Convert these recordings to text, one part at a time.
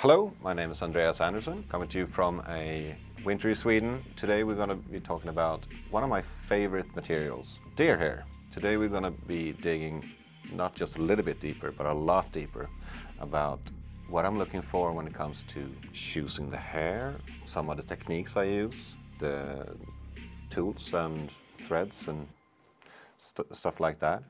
Hello, my name is Andreas Andersson, coming to you from a wintry Sweden. Today we're going to be talking about one of my favorite materials, deer hair. Today we're going to be digging not just a little bit deeper, but a lot deeper about what I'm looking for when it comes to choosing the hair, some of the techniques I use, the tools and threads and stuff like that.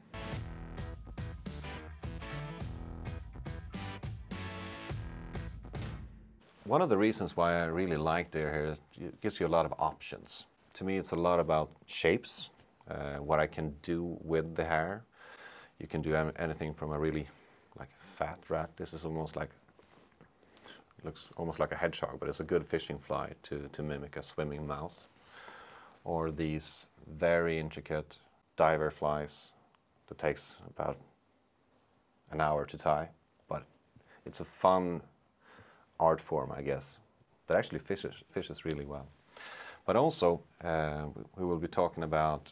One of the reasons why I really like deer hair is it gives you a lot of options. To me, it's a lot about shapes, what I can do with the hair. You can do anything from a really fat rat. This is almost like, looks almost like a hedgehog, but it's a good fishing fly to mimic a swimming mouse. Or these very intricate diver flies that takes about an hour to tie, but it's a fun art form, I guess, that actually fishes really well. But also, we will be talking about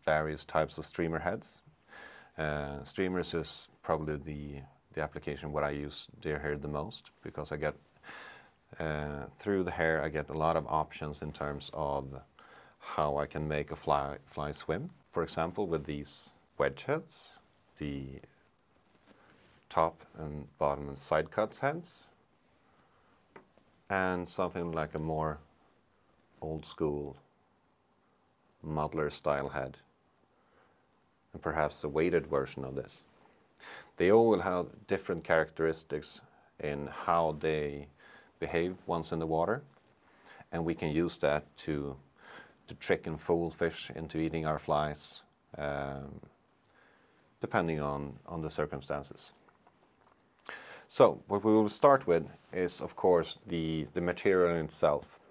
various types of streamer heads. Streamers is probably the application where I use deer hair the most, because I get, through the hair, I get a lot of options in terms of how I can make a fly swim. For example, with these wedge heads, the top and bottom and side cuts heads, and something like a more old school modeler style head, and perhaps a weighted version of this. They all will have different characteristics in how they behave once in the water, and we can use that to trick and fool fish into eating our flies, depending on the circumstances. So what we will start with is, of course, the material in itself.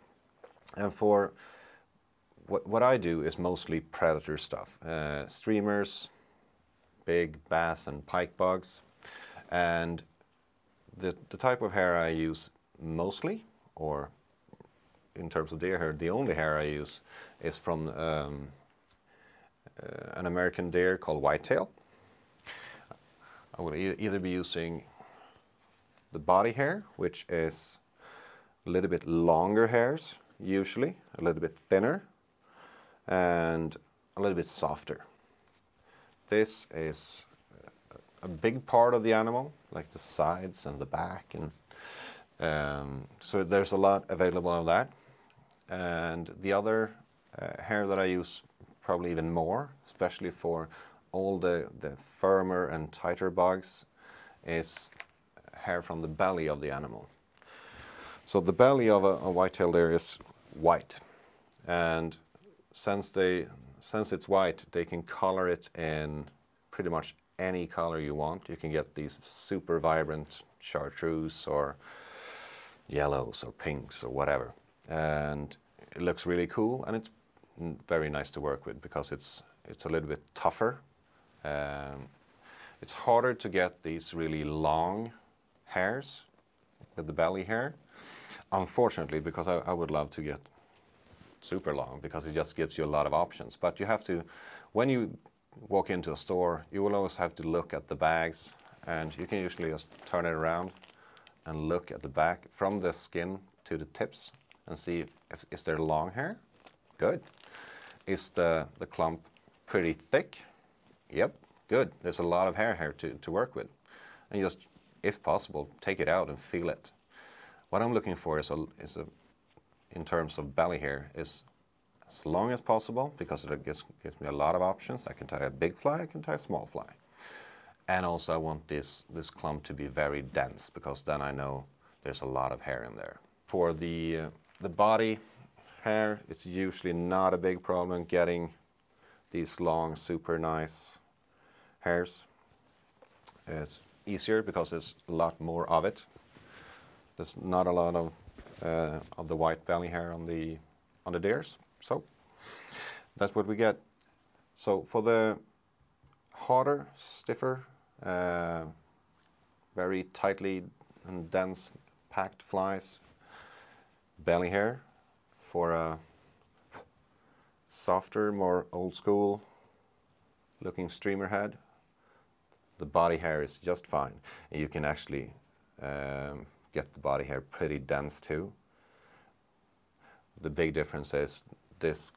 And for what I do is mostly predator stuff. Streamers, big bass and pike bugs. And the type of hair I use mostly, or in terms of deer hair, the only hair I use is from an American deer called whitetail. I will either be using the body hair, which is a little bit longer hairs, usually, a little bit thinner, and a little bit softer. This is a big part of the animal, like the sides and the back, and so there's a lot available of that. And the other hair that I use probably even more, especially for all the firmer and tighter bugs, is hair from the belly of the animal. So the belly of a whitetail deer is white, and since it's white, they can color it in pretty much any color you want. You can get these super vibrant chartreuse or yellows or pinks or whatever, and it looks really cool, and it's very nice to work with because it's a little bit tougher. It's harder to get these really long hairs with the belly hair, unfortunately, because I would love to get super long, because it just gives you a lot of options. But you have to, when you walk into a store, you will always have to look at the bags, and you can usually just turn it around and look at the back from the skin to the tips and see if is there long hair? Good. Is the clump pretty thick? Yep, good. There's a lot of hair here to work with. And you just, if possible, take it out and feel it. What I'm looking for is in terms of belly hair, is as long as possible, because it gives me a lot of options. I can tie a big fly, I can tie a small fly. And also I want this clump to be very dense, because then I know there's a lot of hair in there. For the body hair, it's usually not a big problem getting these long, super nice hairs. It's easier because there's a lot more of it. There's not a lot of the white belly hair on the deers, so that's what we get. So for the harder, stiffer, very tightly and dense packed flies, belly hair. For a softer, more old school looking streamer head, the body hair is just fine. And you can actually get the body hair pretty dense too. The big difference is this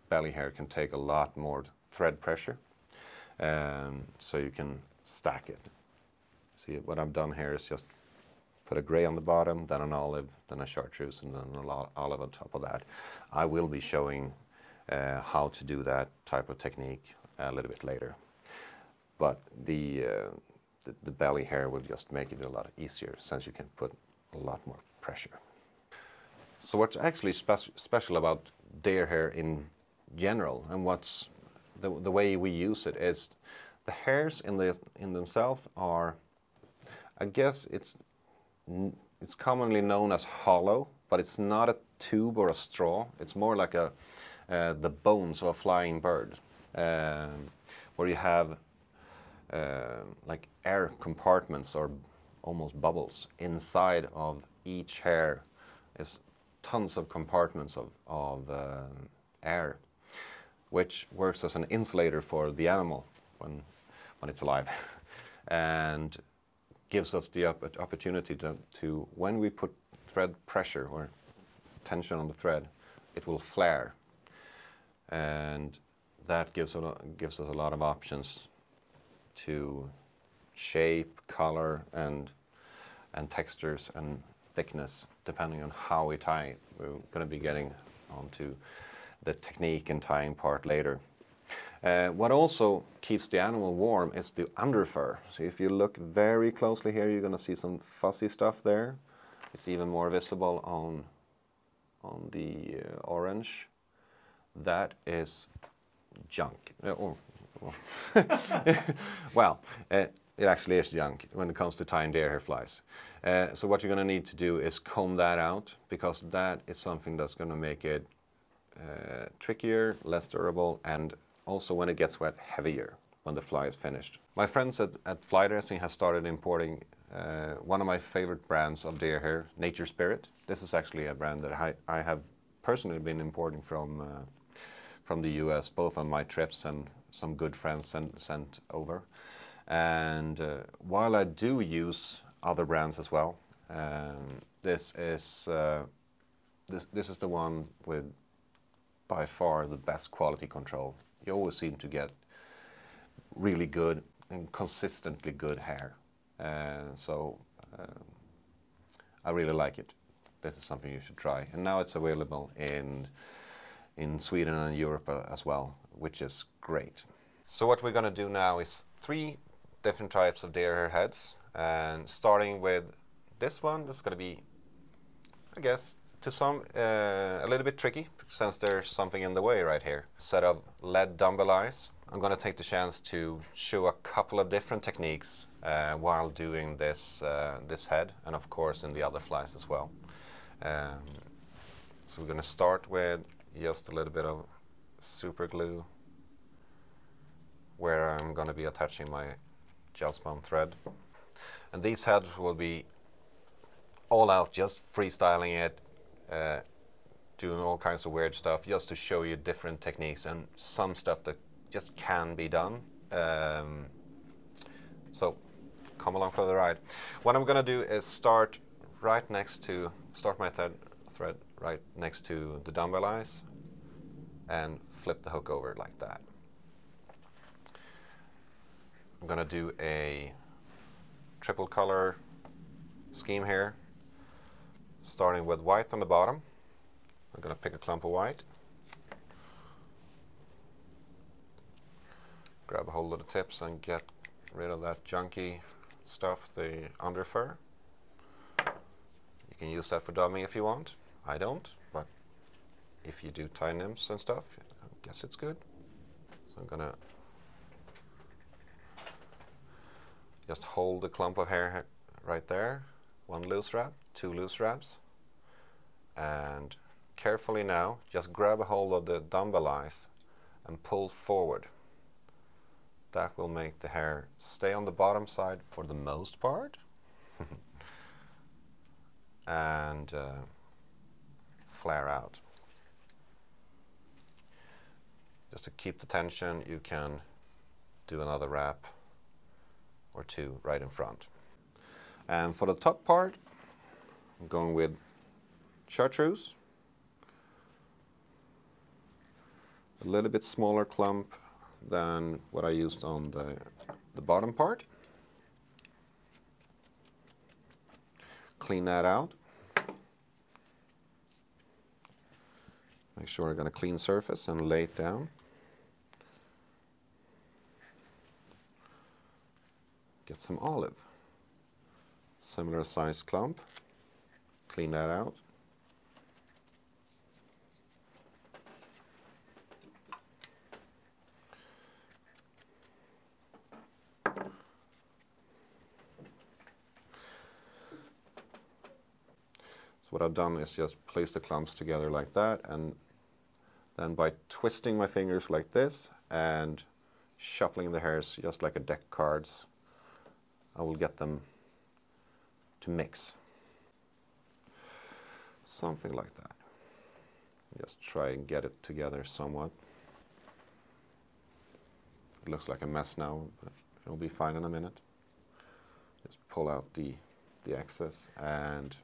belly hair can take a lot more thread pressure, so you can stack it. See, what I've done here is just put a gray on the bottom, then an olive, then a chartreuse, and then an olive on top of that. I will be showing how to do that type of technique a little bit later. But the belly hair will just make it a lot easier since you can put a lot more pressure. So what's actually special about deer hair in general, and what's the way we use it, is the hairs in themselves are, I guess it's commonly known as hollow, but it's not a tube or a straw. It's more like the bones of a flying bird, where you have like air compartments or almost bubbles inside of each hair. Is tons of compartments of air, which works as an insulator for the animal when it's alive, and gives us the opportunity to when we put thread pressure or tension on the thread, it will flare, and that gives us a lot of options to shape, color, and textures and thickness depending on how we tie it. We're going to be getting onto the technique and tying part later. What also keeps the animal warm is the underfur. So if you look very closely here, you're going to see some fuzzy stuff there. It's even more visible on the orange. That is junk. Well, it actually is junk when it comes to tying deer hair flies. So what you're going to need to do is comb that out, because that is something that's going to make it trickier, less durable, and also when it gets wet, heavier when the fly is finished. My friends at Fly Dressing has started importing one of my favorite brands of deer hair, Nature Spirit. This is actually a brand that I have personally been importing from the US, both on my trips and some good friends sent over. And while I do use other brands as well, this is the one with by far the best quality control. You always seem to get really good and consistently good hair. So I really like it. This is something you should try. And now it's available in Sweden and Europe as well, which is great. So what we're going to do now is 3 different types of deer hair heads, and starting with this one. That's going to be, I guess, to some a little bit tricky, since there's something in the way right here. Set of lead dumbbell eyes. I'm going to take the chance to show a couple of different techniques while doing this head, and of course in the other flies as well. So we're going to start with just a little bit of super glue, where I'm going to be attaching my gel spun thread. And these heads will be all out, just freestyling it, doing all kinds of weird stuff, just to show you different techniques and some stuff that just can be done. So come along for the ride. What I'm going to do is start my thread right next to the dumbbell eyes and flip the hook over like that. I'm going to do a triple color scheme here, starting with white on the bottom. I'm going to pick a clump of white, grab a hold of the tips and get rid of that junky stuff, the underfur. You can use that for dumming if you want. I don't, but if you do tie nymphs and stuff, I guess it's good. So I'm going to just hold the clump of hair right there. 1 loose wrap, 2 loose wraps, and carefully now just grab a hold of the dumbbell eyes and pull forward. That will make the hair stay on the bottom side for the most part and flare out. Just to keep the tension, you can do another wrap or 2 right in front. And for the top part, I'm going with chartreuse. A little bit smaller clump than what I used on the bottom part. Clean that out. Make sure I got a clean surface and lay it down. Get some olive. Similar size clump. Clean that out. So what I've done is just place the clumps together like that, and then by twisting my fingers like this and shuffling the hairs just like a deck of cards, I will get them to mix. Something like that. Just try and get it together somewhat. It looks like a mess now, but it'll be fine in a minute. Just pull out the excess and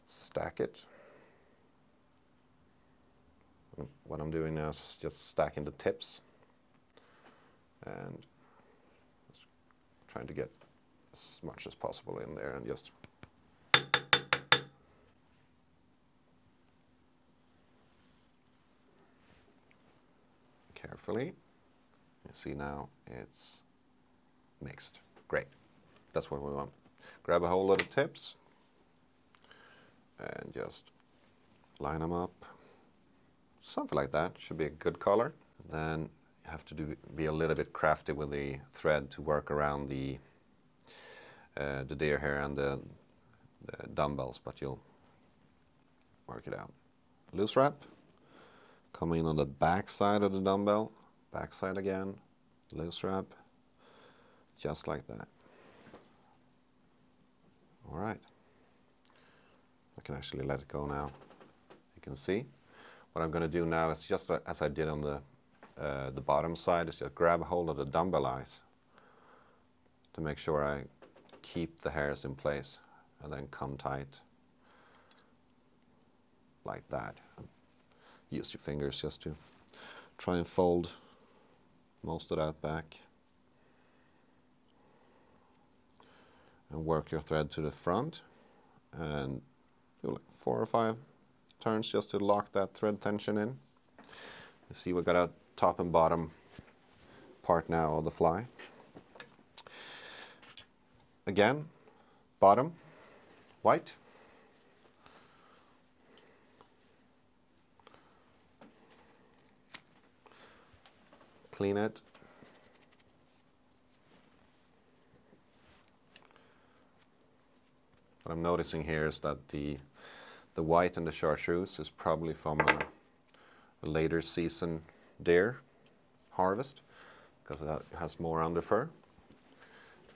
stack it. What I'm doing now is just stacking the tips and trying to get as much as possible in there, and just carefully. You see now it's mixed. Great. That's what we want. Grab a hold of the tips and just line them up. Something like that. Should be a good color. Then you have to be a little bit crafty with the thread to work around the deer hair and the dumbbells, but you'll work it out. Loose wrap. Come in on the back side of the dumbbell. Back side again. Loose wrap. Just like that. All right. I can actually let it go now. You can see. What I'm going to do now is just as I did on the bottom side, is just grab a hold of the dumbbell eyes to make sure I keep the hairs in place, and then come tight like that. Use your fingers just to try and fold most of that back. And work your thread to the front and do like 4 or 5 turns just to lock that thread tension in. You see we got a top and bottom part now of the fly. Again, bottom, white. Clean it. What I'm noticing here is that the white and the chartreuse is probably from a later season deer harvest, because it has more underfur.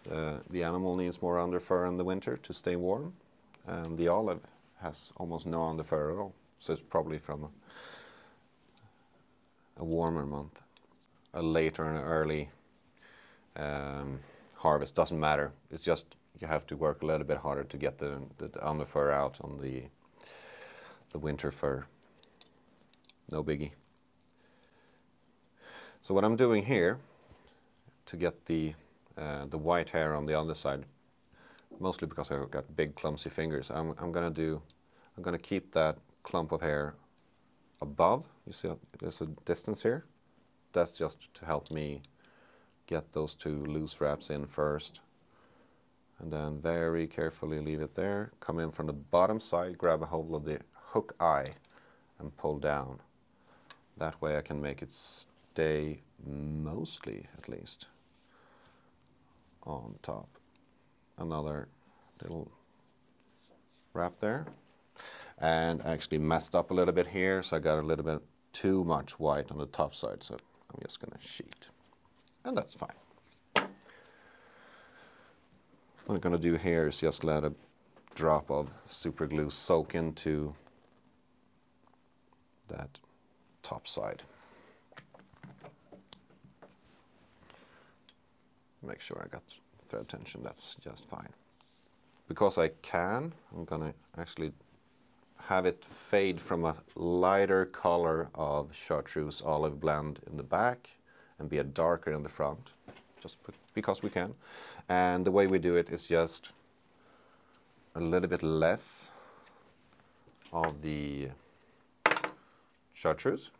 The animal needs more underfur in the winter to stay warm, and the olive has almost no underfur at all. So it's probably from a warmer month. A later and early harvest doesn't matter. It's just you have to work a little bit harder to get the underfur out on the winter fur. No biggie. So what I'm doing here to get the white hair on the underside, mostly because I've got big clumsy fingers, I'm gonna keep that clump of hair above. You see there's a distance here. That's just to help me get those 2 loose wraps in first. And then very carefully leave it there. Come in from the bottom side, grab a hold of the hook eye and pull down. That way I can make it stay, mostly at least, on top. Another little wrap there. And I actually messed up a little bit here, so I got a little bit too much white on the top side, so I'm just going to sheet. And that's fine. What I'm going to do here is just let a drop of super glue soak into that top side. Make sure I got thread tension, that's just fine. Because I can, I'm gonna actually have it fade from a lighter color of chartreuse olive blend in the back and be a darker in the front, just because we can. And the way we do it is just a little bit less of the chartreuse.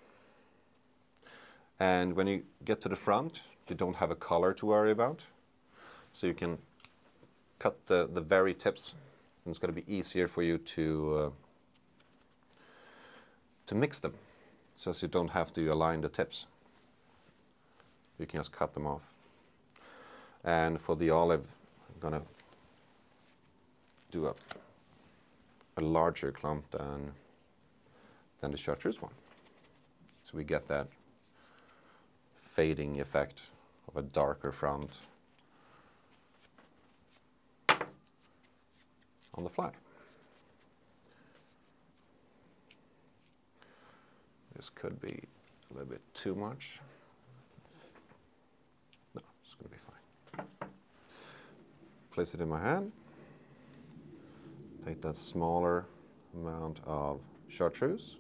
And when you get to the front, you don't have a color to worry about. So you can cut the very tips, and it's going to be easier for you to mix them, so you don't have to align the tips. You can just cut them off. And for the olive, I'm going to do a larger clump than the chartreuse one. So we get that fading effect of a darker front on the fly. This could be a little bit too much. No, it's going to be fine. Place it in my hand. Take that smaller amount of chartreuse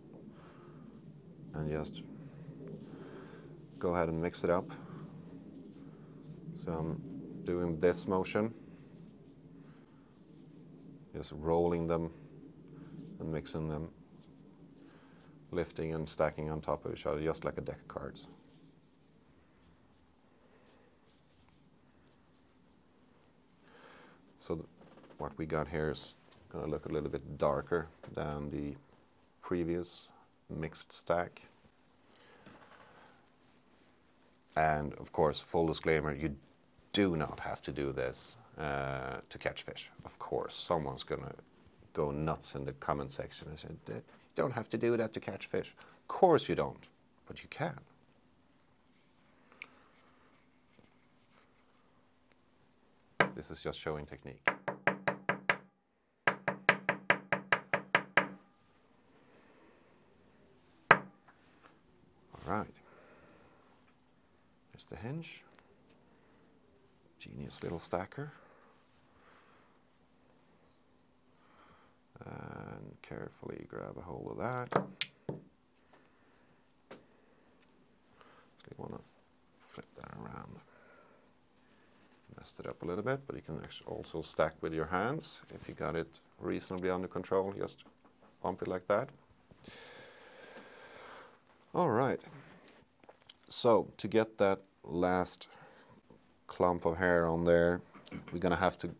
and just go ahead and mix it up. So I'm doing this motion, just rolling them and mixing them, lifting and stacking on top of each other, just like a deck of cards. So what we got here is going to look a little bit darker than the previous mixed stack. And of course, full disclaimer, you do not have to do this to catch fish. Of course, someone's going to go nuts in the comment section and say, you don't have to do that to catch fish. Of course you don't, but you can. This is just showing technique. All right. Here's the hinge. Genius little stacker. And carefully grab a hold of that. So you want to flip that around. Messed it up a little bit, but you can actually also stack with your hands. If you got it reasonably under control, just bump it like that. All right. So to get that last clump of hair on there, we're going to have to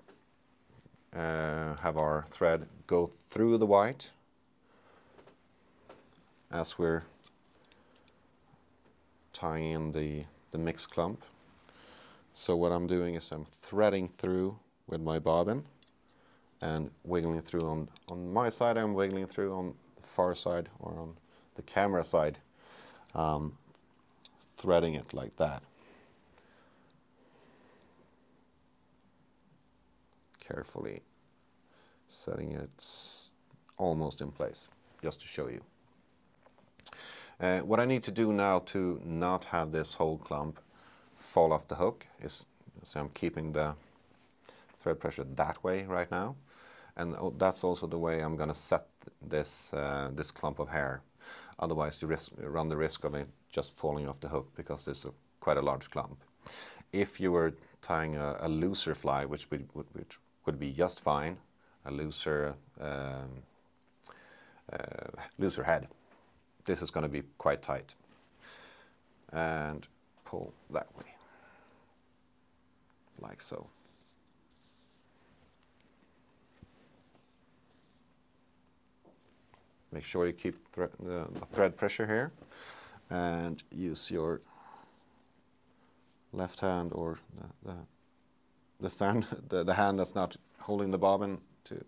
have our thread go through the white as we're tying in the mixed clump. So what I'm doing is I'm threading through with my bobbin and wiggling through on my side. I'm wiggling through on the far side or on the camera side, threading it like that. Carefully setting it almost in place, just to show you. What I need to do now to not have this whole clump fall off the hook is, so I'm keeping the thread pressure that way right now, and that's also the way I'm going to set this this clump of hair. Otherwise, you run the risk of it just falling off the hook because it's quite a large clump. If you were tying a looser fly, which would be just fine, a looser head, this is going to be quite tight. And pull that way, like so. Make sure you keep the thread pressure here, and use your left hand or the hand that's not holding the bobbin to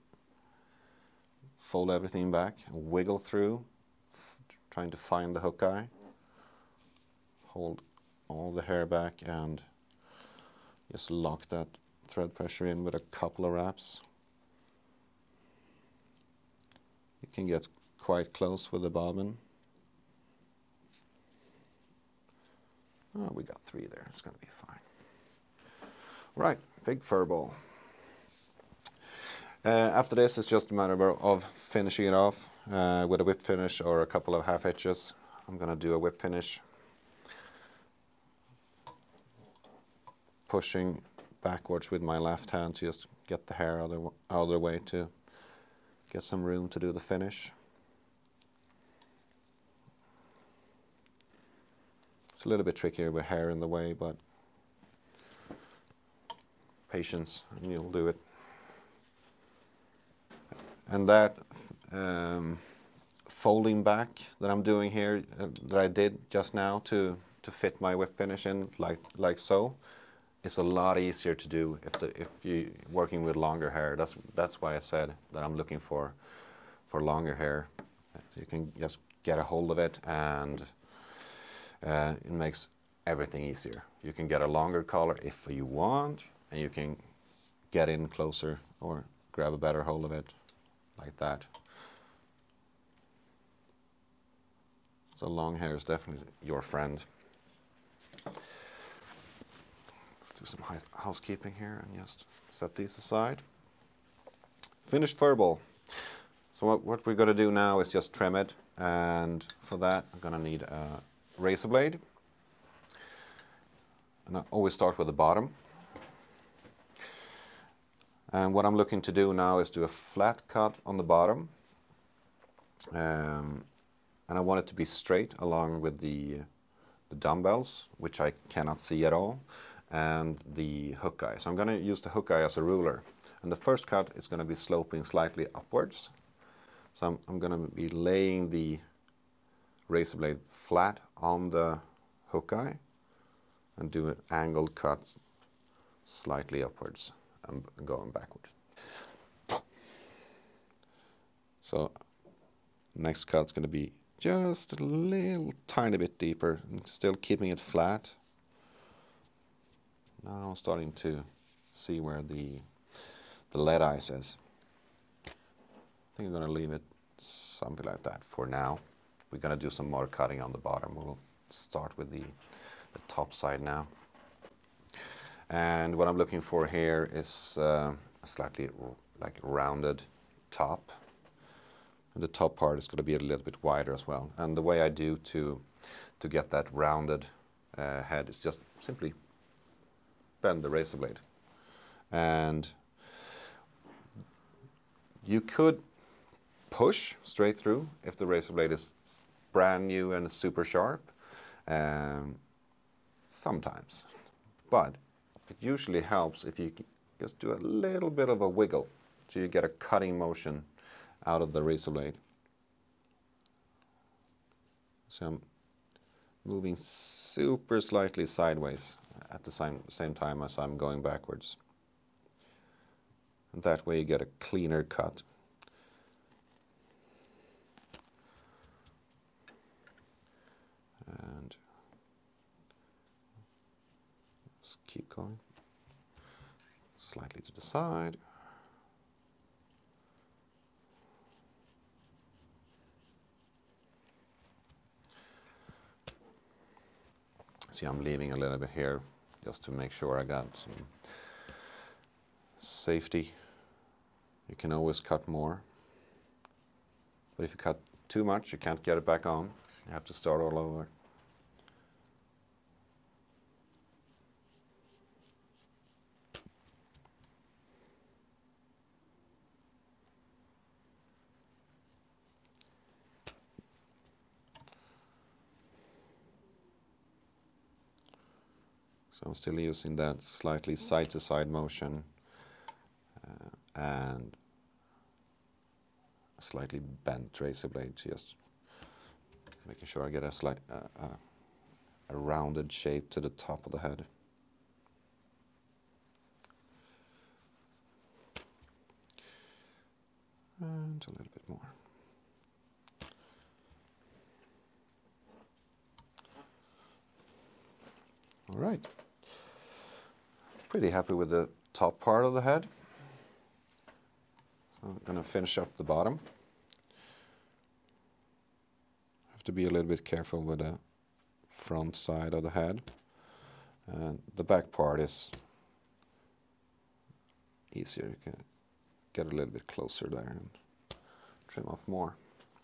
fold everything back and wiggle through, trying to find the hook eye. Hold all the hair back and just lock that thread pressure in with a couple of wraps. You can get quite close with the bobbin. Oh, we got 3 there. It's going to be fine. Right, big fur ball. After this, it's just a matter of finishing it off with a whip finish or a couple of half hitches. I'm going to do a whip finish, pushing backwards with my left hand to just get the hair out of the way to get some room to do the finish. It's a little bit trickier with hair in the way, but patience and you'll do it. And that folding back that I'm doing here, that I did just now to fit my whip finish in like so, is a lot easier to do if you're working with longer hair. That's why I said that I'm looking for longer hair. So you can just get a hold of it, and it makes everything easier. You can get a longer collar if you want, and you can get in closer or grab a better hold of it like that. So long hair is definitely your friend. Let's do some housekeeping here and just set these aside. Finished fur ball. So what we're going to do now is just trim it, and for that I'm going to need a razor blade. And I always start with the bottom. And what I'm looking to do now is do a flat cut on the bottom. And I want it to be straight along with the dumbbells, which I cannot see at all, and the hook eye. So I'm going to use the hook eye as a ruler. And the first cut is going to be sloping slightly upwards. So I'm going to be laying the razor blade flat on the hook eye and do an angled cut slightly upwards and going backward. So next cut's going to be just a little tiny bit deeper and still keeping it flat. Now I'm starting to see where the lead eye is. I think I'm going to leave it something like that for now. We're going to do some more cutting on the bottom. We'll start with the top side now. And what I'm looking for here is a slightly like rounded top. And the top part is going to be a little bit wider as well. And the way I do to get that rounded head is just simply bend the razor blade. And you could push straight through if the razor blade is brand new and super sharp. Sometimes. But it usually helps if you just do a little bit of a wiggle so you get a cutting motion out of the razor blade. So I'm moving super slightly sideways at the same time as I'm going backwards. And that way you get a cleaner cut. And let's keep going. Slightly to the side. See, I'm leaving a little bit here just to make sure I got some safety. You can always cut more. But if you cut too much, you can't get it back on. You have to start all over. So I'm still using that slightly side-to-side motion and a slightly bent razor blade, just making sure I get a rounded shape to the top of the head. And a little bit more. All right. Pretty happy with the top part of the head. So I'm going to finish up the bottom. Have to be a little bit careful with the front side of the head. And the back part is easier. You can get a little bit closer there and trim off more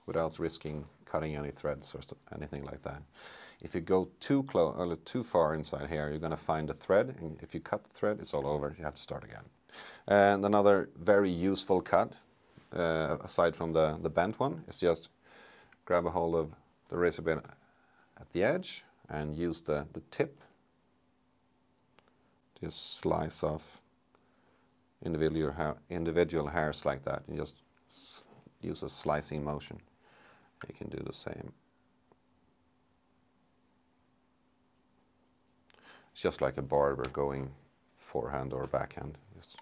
without risking cutting any threads or anything like that. If you go too close or too far inside here, you're going to find a thread, and if you cut the thread, it's all over. You have to start again. And another very useful cut, aside from the bent one, is just grab a hold of the razor blade at the edge and use the tip to just slice off individual hairs like that, and just use a slicing motion. You can do the same. It's just like a barber going forehand or backhand. Just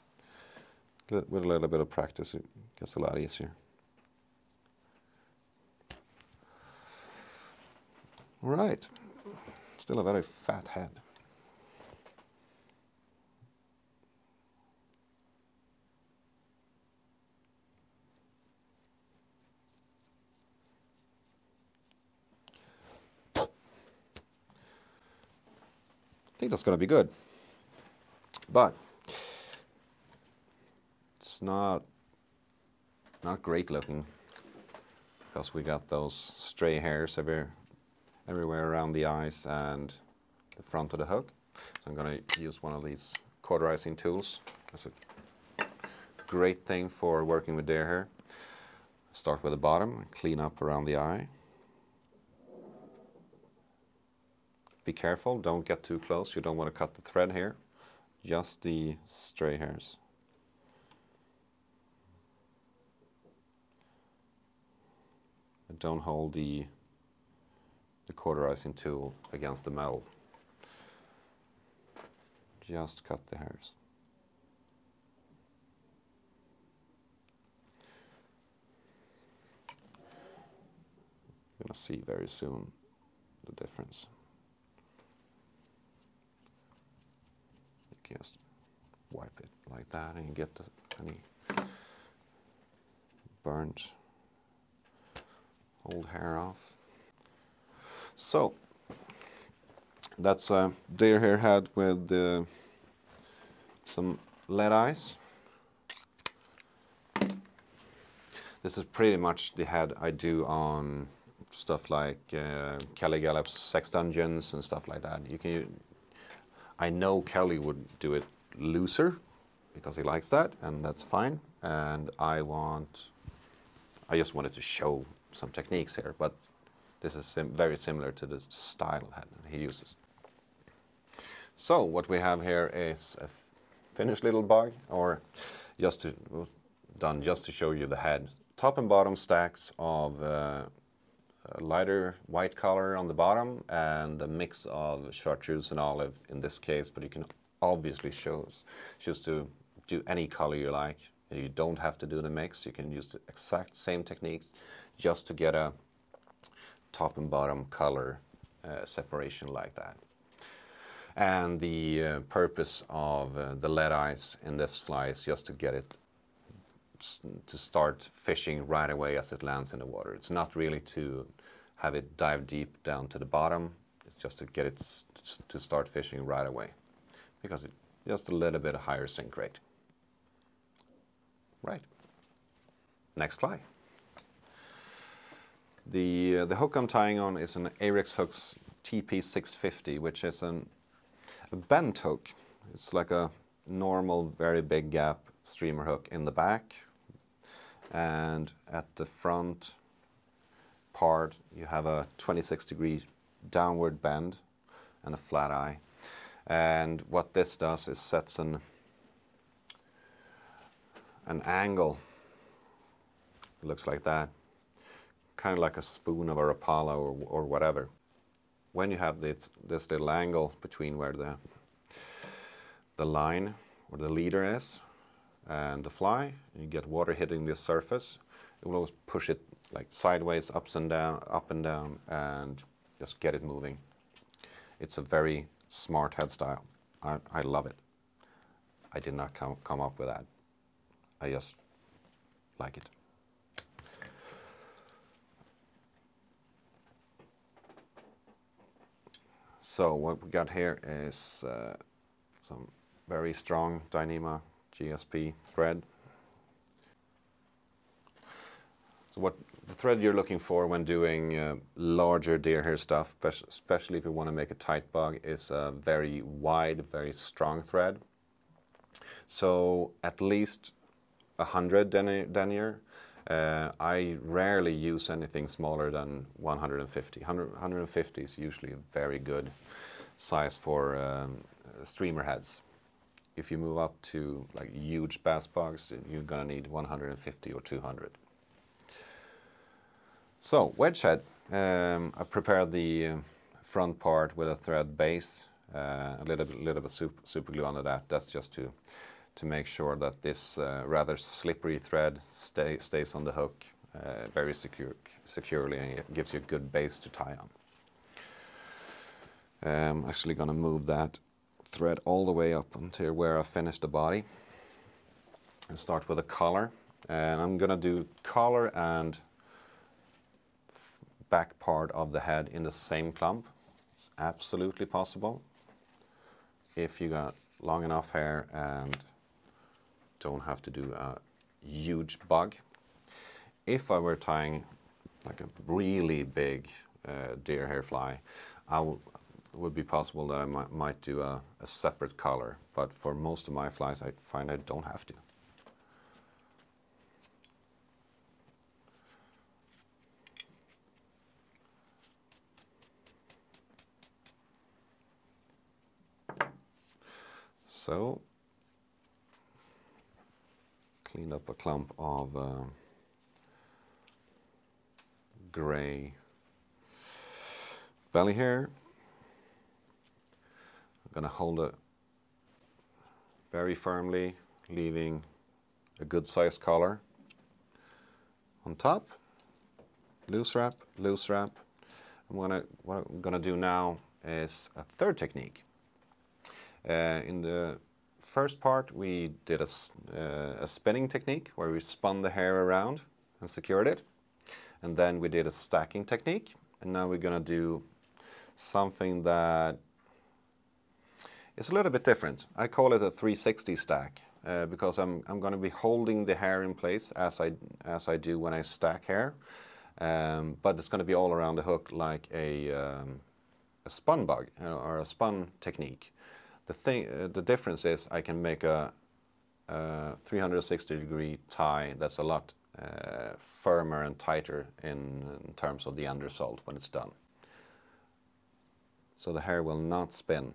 with a little bit of practice, it gets a lot easier. All right, still a very fat head. I think that's going to be good, but it's not great looking because we got those stray hairs everywhere around the eyes and the front of the hook. So I'm going to use one of these cauterizing tools. That's a great thing for working with deer hair. Start with the bottom and clean up around the eye. Be careful, don't get too close. You don't want to cut the thread here, just the stray hairs. And don't hold the cauterizing tool against the metal. Just cut the hairs. You're going to see very soon the difference. Just wipe it like that and you get any burnt old hair off. So that's a deer hair head with some lead eyes. This is pretty much the head I do on stuff like Kelly Gallup's Sex Dungeons and stuff like that. I know Kelly would do it looser because he likes that, and that's fine. And I just wanted to show some techniques here, but this is very similar to the style head he uses. So what we have here is a finished little bug, or done just to show you the head. Top and bottom stacks of a lighter white color on the bottom and a mix of chartreuse and olive in this case, but you can obviously choose to do any color you like. You don't have to do the mix. You can use the exact same technique just to get a top and bottom color separation like that. And the purpose of the lead eyes in this fly is just to get it to start fishing right away as it lands in the water. It's not really to have it dive deep down to the bottom. It's just to get it to start fishing right away, because it's just a little bit higher sink rate. Right. Next fly. The hook I'm tying on is an Ahrex Hooks TP650, which is a bent hook. It's like a normal, very big gap streamer hook in the back, and at the front part you have a 26-degree downward bend and a flat eye. And what this does is sets an angle. It looks like that, kind of like a spoon of a Rapala or whatever. When you have this little angle between where the line or the leader is and the fly, and you get water hitting the surface, it will always push it like sideways, up and down, and just get it moving. It's a very smart head style. I love it. I did not come up with that. I just like it. So what we got here is some very strong Dyneema GSP thread. So what the thread you're looking for when doing larger deer hair stuff, especially if you want to make a tight bug, is a very wide, very strong thread. So at least 100 denier. I rarely use anything smaller than 150. 150 is usually a very good size for streamer heads. If you move up to like huge bass bugs, you're gonna need 150 or 200. So wedge head, I prepared the front part with a thread base, a little bit of super glue under that. That's just to make sure that this rather slippery thread stays on the hook very securely, and it gives you a good base to tie on. I'm actually going to move that thread all the way up until where I finish the body and start with a collar. And I'm going to do collar and back part of the head in the same clump. It's absolutely possible if you got long enough hair and don't have to do a huge bug. If I were tying like a really big deer hair fly, would be possible that I might do a separate collar, but for most of my flies I find I don't have to. So, cleaned up a clump of gray belly hair. I'm going to hold it very firmly, leaving a good sized collar on top. Loose wrap, loose wrap. What I'm going to do now is a third technique. In the first part, we did a spinning technique where we spun the hair around and secured it. And then we did a stacking technique. And now we're going to do something that is a little bit different. I call it a 360 stack because I'm going to be holding the hair in place as I do when I stack hair. But it's going to be all around the hook like a spun bug, or a spun technique. The difference is I can make a 360-degree tie that's a lot firmer and tighter in terms of the undersult when it's done. So the hair will not spin.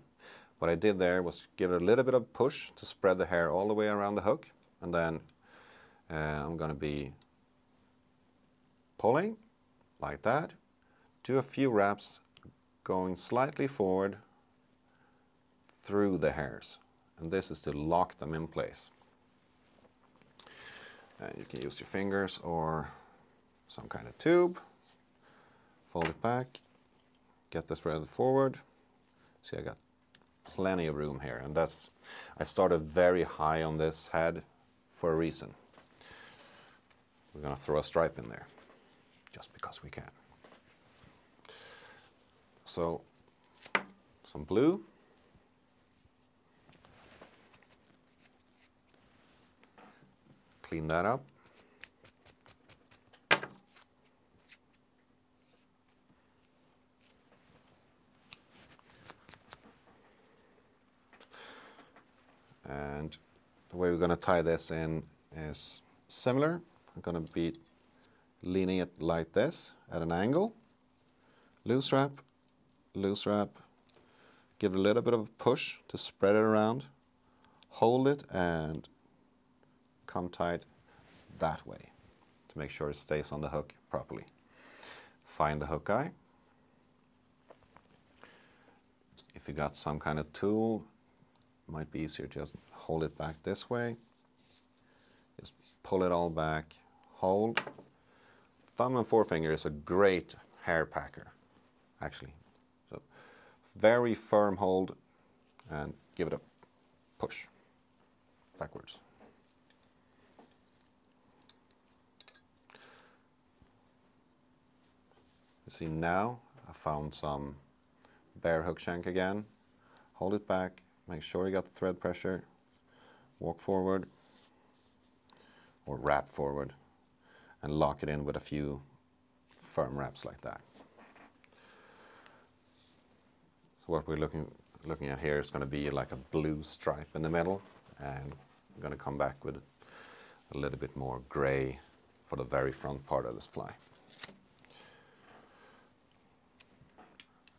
What I did there was give it a little bit of push to spread the hair all the way around the hook, and then I'm going to be pulling like that, do a few wraps going slightly forward through the hairs, and this is to lock them in place. And you can use your fingers or some kind of tube. Fold it back, get the thread forward. See, I got plenty of room here, and I started very high on this head for a reason. We're going to throw a stripe in there just because we can. So some blue. Clean that up. And the way we're going to tie this in is similar. I'm going to be leaning it like this at an angle. Loose wrap, give it a little bit of a push to spread it around. Hold it and come tight that way to make sure it stays on the hook properly. Find the hook eye. If you got some kind of tool, it might be easier to just hold it back this way. Just pull it all back, hold. Thumb and forefinger is a great hair packer, actually. So very firm hold and give it a push backwards. See, now I found some bare hook shank again. Hold it back, make sure you got the thread pressure. walk forward or wrap forward and lock it in with a few firm wraps like that. So what we're looking at here is going to be like a blue stripe in the middle, and I'm going to come back with a little bit more gray for the very front part of this fly.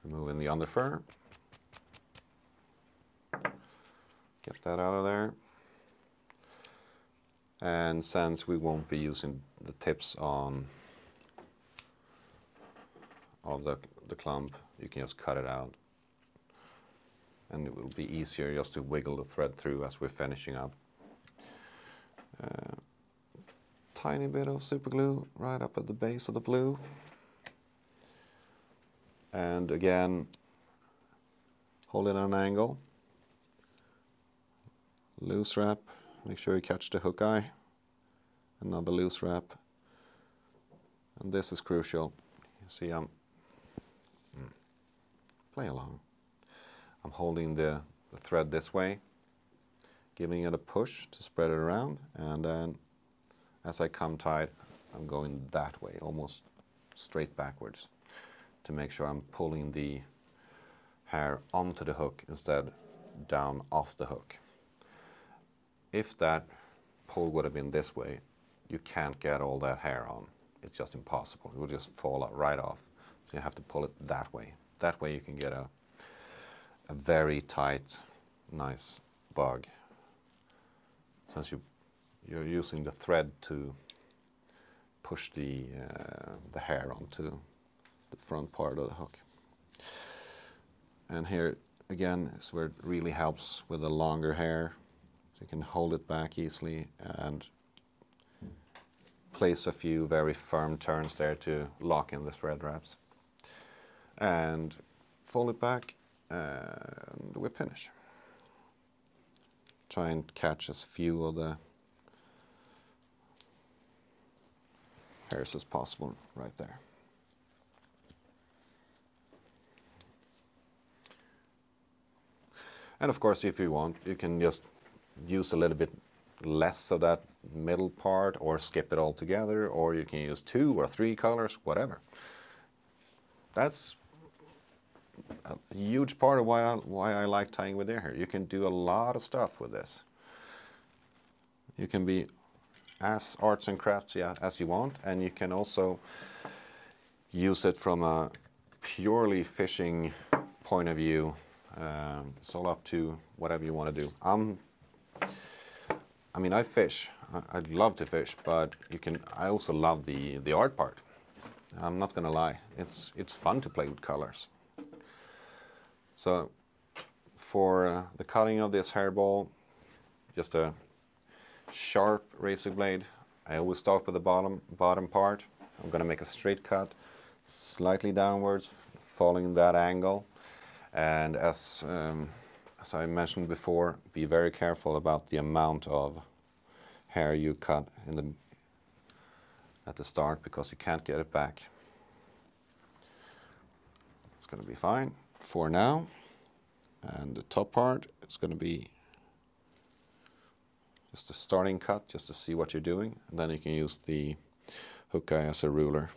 Removing the underfur. Get that out of there. And since we won't be using the tips of the clump, you can just cut it out. And it will be easier just to wiggle the thread through as we're finishing up. Tiny bit of super glue right up at the base of the blue. And again, hold it at an angle. Loose wrap, make sure you catch the hook eye. Another loose wrap. And this is crucial. You see, play along. I'm holding the thread this way, giving it a push to spread it around, and then as I come tight, I'm going that way, almost straight backwards, to make sure I'm pulling the hair onto the hook instead down off the hook. If that pull would have been this way, you can't get all that hair on. It's just impossible. It will just fall right off. So you have to pull it that way. That way you can get a very tight, nice bug. Since you're using the thread to push the hair onto the front part of the hook. And here again is where it really helps with the longer hair. So you can hold it back easily and place a few very firm turns there to lock in the thread wraps. And fold it back and we finish. Try and catch as few of the hairs as possible right there. And of course, if you want, you can just use a little bit less of that middle part or skip it altogether, or you can use 2 or 3 colors, whatever. That's a huge part of why I like tying with deer hair. You can do a lot of stuff with this. You can be as arts and crafts as you want, and you can also use it from a purely fishing point of view. It's all up to whatever you want to do. I mean, I fish. I'd love to fish, but I also love the art part. I'm not gonna lie. It's fun to play with colors. So for the cutting of this hairball, just a sharp razor blade. I always start with the bottom part. I'm gonna make a straight cut, slightly downwards, following that angle. And as I mentioned before, be very careful about the amount of hair you cut at the start, because you can't get it back. It's going to be fine for now. And the top part is going to be just a starting cut, just to see what you're doing. And then you can use the hook eye as a ruler.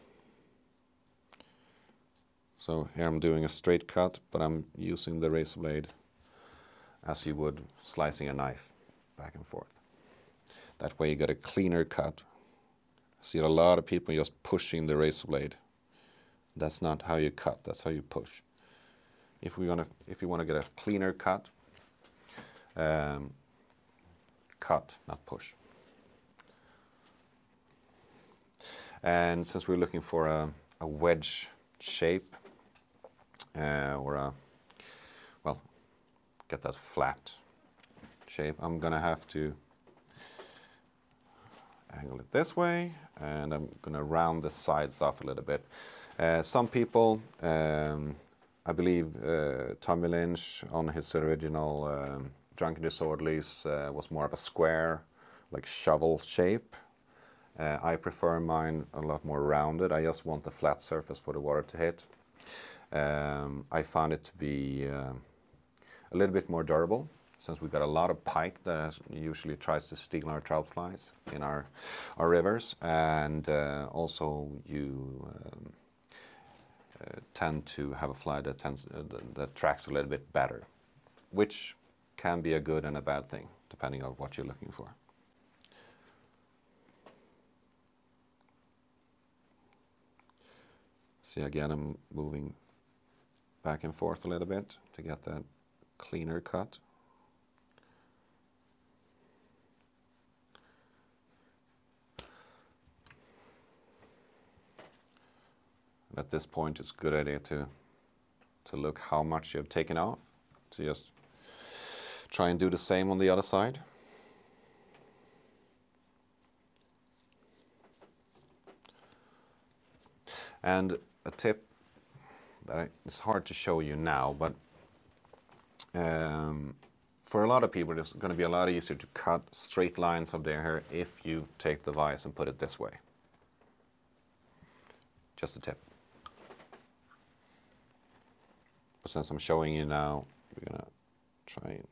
So here I'm doing a straight cut, but I'm using the razor blade as you would slicing a knife, back and forth. That way you get a cleaner cut. I see a lot of people just pushing the razor blade. That's not how you cut, that's how you push. If you want to get a cleaner cut, cut, not push. And since we're looking for a wedge shape, get that flat shape, I'm gonna have to angle it this way, and I'm gonna round the sides off a little bit. Some people, I believe Tommy Lynch on his original Drunken Disorderlies was more of a square, like shovel shape. I prefer mine a lot more rounded. I just want the flat surface for the water to hit. I found it to be a little bit more durable. since we've got a lot of pike that usually tries to steal our trout flies in our rivers, and also you tend to have a fly that that tracks a little bit better, which can be a good and a bad thing depending on what you're looking for. See, again, I'm moving back and forth a little bit to get that cleaner cut. At this point, it's a good idea to look how much you have taken off, to just try and do the same on the other side. And a tip that it's hard to show you now, but for a lot of people, it's going to be a lot easier to cut straight lines of their hair if you take the vise and put it this way. Just a tip. But since I'm showing you now, we're going to try and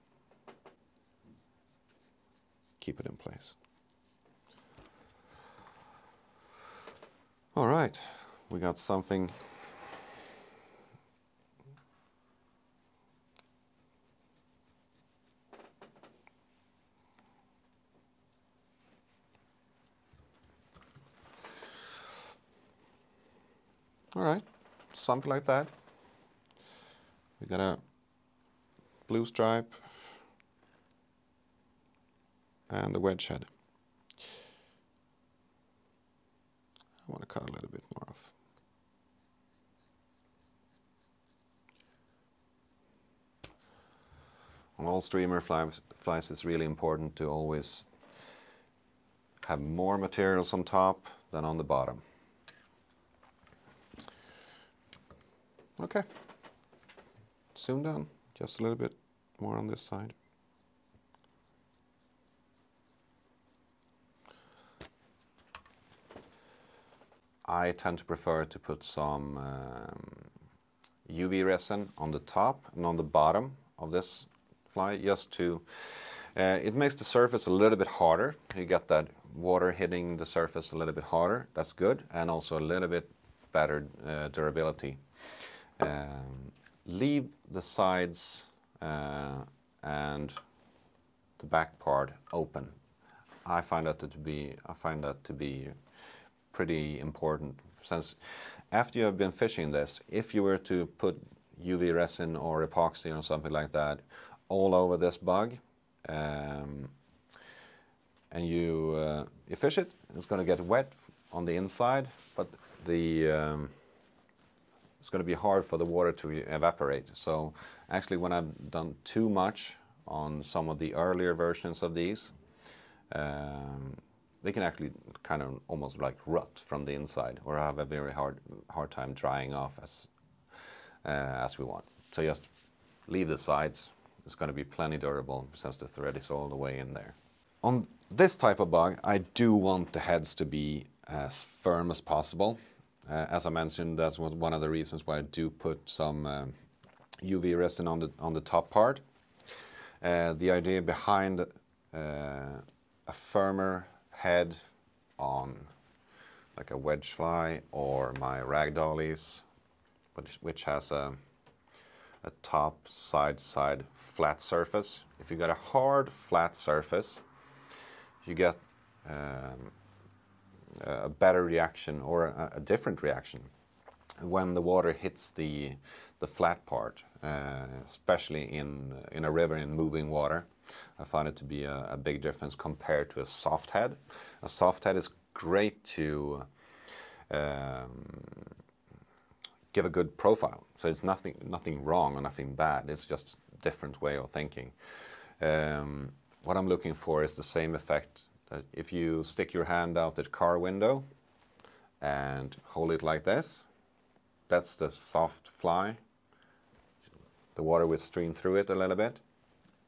keep it in place. All right, we got something. All right, something like that. We got a blue stripe and a wedge head. I want to cut a little bit more off. On all streamer flies, it's really important to always have more materials on top than on the bottom. Okay, soon done. Just a little bit more on this side. I tend to prefer to put some UV resin on the top and on the bottom of this fly, just to, it makes the surface a little bit harder. You get that water hitting the surface a little bit harder. That's good, and also a little bit better durability. Leave the sides and the back part open. I find that to be pretty important, since after you have been fishing this, if you were to put UV resin or epoxy or something like that all over this bug, and you fish it, it's going to get wet on the inside, but it's going to be hard for the water to evaporate. So actually, when I've done too much on some of the earlier versions of these, they can actually kind of almost like rot from the inside, or have a very hard time drying off as we want. So just leave the sides. It's going to be plenty durable since the thread is all the way in there. On this type of bug, I do want the heads to be as firm as possible. As I mentioned, that's one of the reasons why I do put some UV resin on the top part. The idea behind a firmer head on like a wedge fly or my ragdollies, which has a top side flat surface. If you got a hard flat surface, you get a better reaction, or a different reaction when the water hits the flat part, especially in a river in moving water. I find it to be a big difference compared to a soft head. A soft head is great to give a good profile. So it's nothing wrong or nothing bad. It's just a different way of thinking. What I'm looking for is the same effect. If you stick your hand out the car window and hold it like this, that's the soft fly. The water will stream through it a little bit.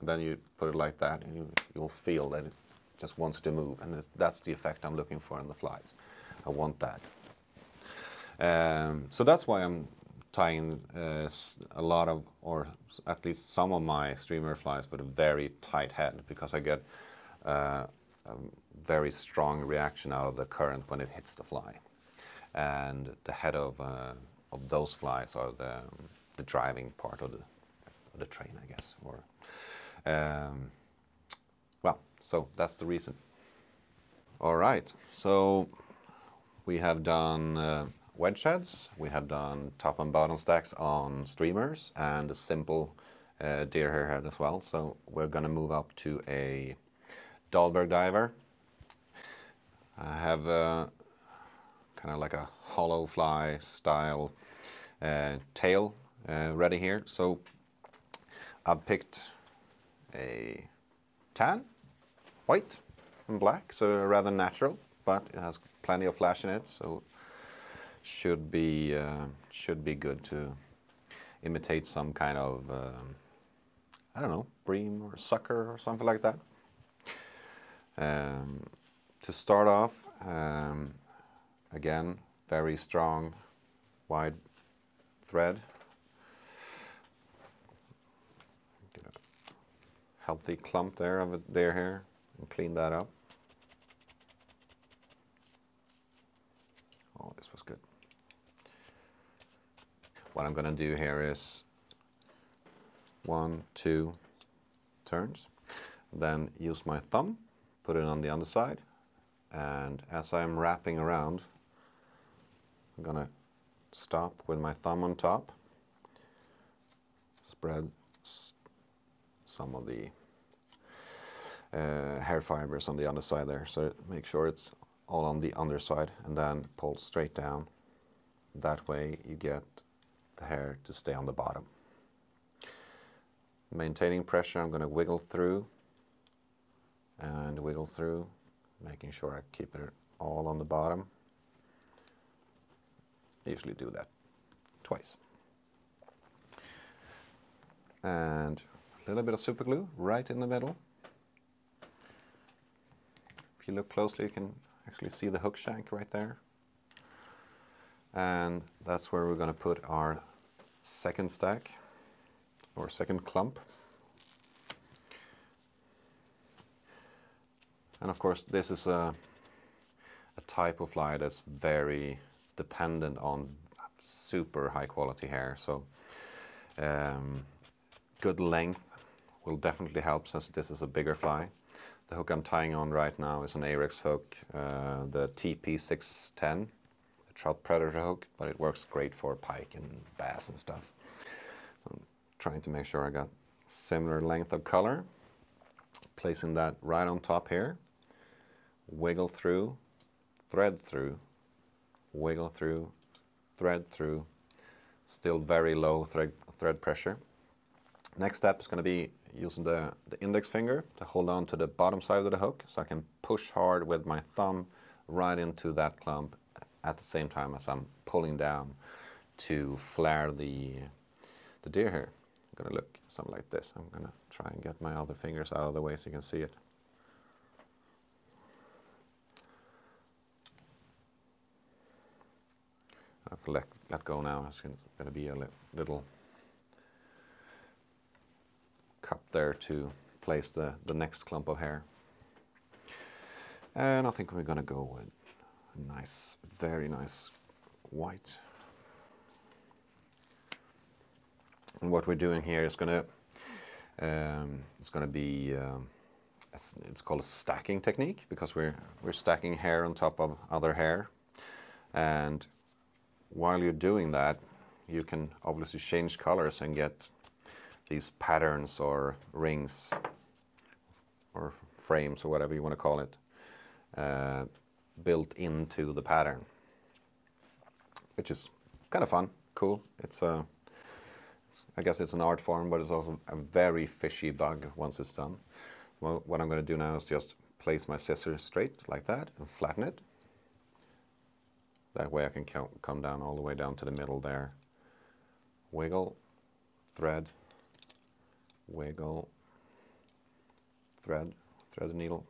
Then you put it like that, and you'll feel that it just wants to move. And that's the effect I'm looking for in the flies. I want that. So that's why I'm tying a lot of, or at least some of my streamer flies with a very tight head, because I get a very strong reaction out of the current when it hits the fly. And the head of those flies are the driving part of the train, I guess. Or well, so that's the reason. All right, so we have done wedge heads, we have done top and bottom stacks on streamers, and a simple deer hair head as well. So we're going to move up to a Dahlberg diver. I have kind of like a hollow fly style tail ready here. So I've picked a tan, white and black, so rather natural, but it has plenty of flash in it, so should be good to imitate some kind of I don't know, bream or sucker or something like that. To start off, again, very strong wide thread. Get a healthy clump there of deer hair and clean that up. Oh, this was good. What I'm going to do here is 1, 2 turns, then use my thumb, put it on the underside, and as I'm wrapping around, I'm going to stop with my thumb on top, spread some of the hair fibers on the underside there, so make sure it's all on the underside, and then pull straight down. That way you get the hair to stay on the bottom. Maintaining pressure, I'm going to wiggle through and wiggle through, making sure I keep it all on the bottom. I usually do that twice. And a little bit of super glue right in the middle. If you look closely, you can actually see the hook shank right there. And that's where we're going to put our second stack, or second clump. And of course, this is a type of fly that's very dependent on super high quality hair. So good length will definitely help, since this is a bigger fly. The hook I'm tying on right now is an Ahrex hook, the TP610, the trout predator hook, but it works great for pike and bass and stuff. So I'm trying to make sure I got similar length of color. Placing that right on top here. Wiggle through, thread through, wiggle through, thread through. Still very low thread pressure. Next step is going to be using the index finger to hold on to the bottom side of the hook, so I can push hard with my thumb right into that clump at the same time as I'm pulling down to flare the deer hair. I'm going to look something like this. I'm going to try and get my other fingers out of the way so you can see it. I have to let go now. It's going to be a little cup there to place the next clump of hair. And I think we're going to go with a nice, very nice white. And what we're doing here is going to be it's called a stacking technique, because we're stacking hair on top of other hair. And while you're doing that, you can obviously change colors and get these patterns or rings or frames or whatever you want to call it built into the pattern, which is kind of fun, cool. I guess it's an art form, but it's also a very fishy bug once it's done. Well, what I'm going to do now is just place my scissors straight like that and flatten it. That way I can come down all the way down to the middle there. Wiggle, thread, wiggle, thread the needle,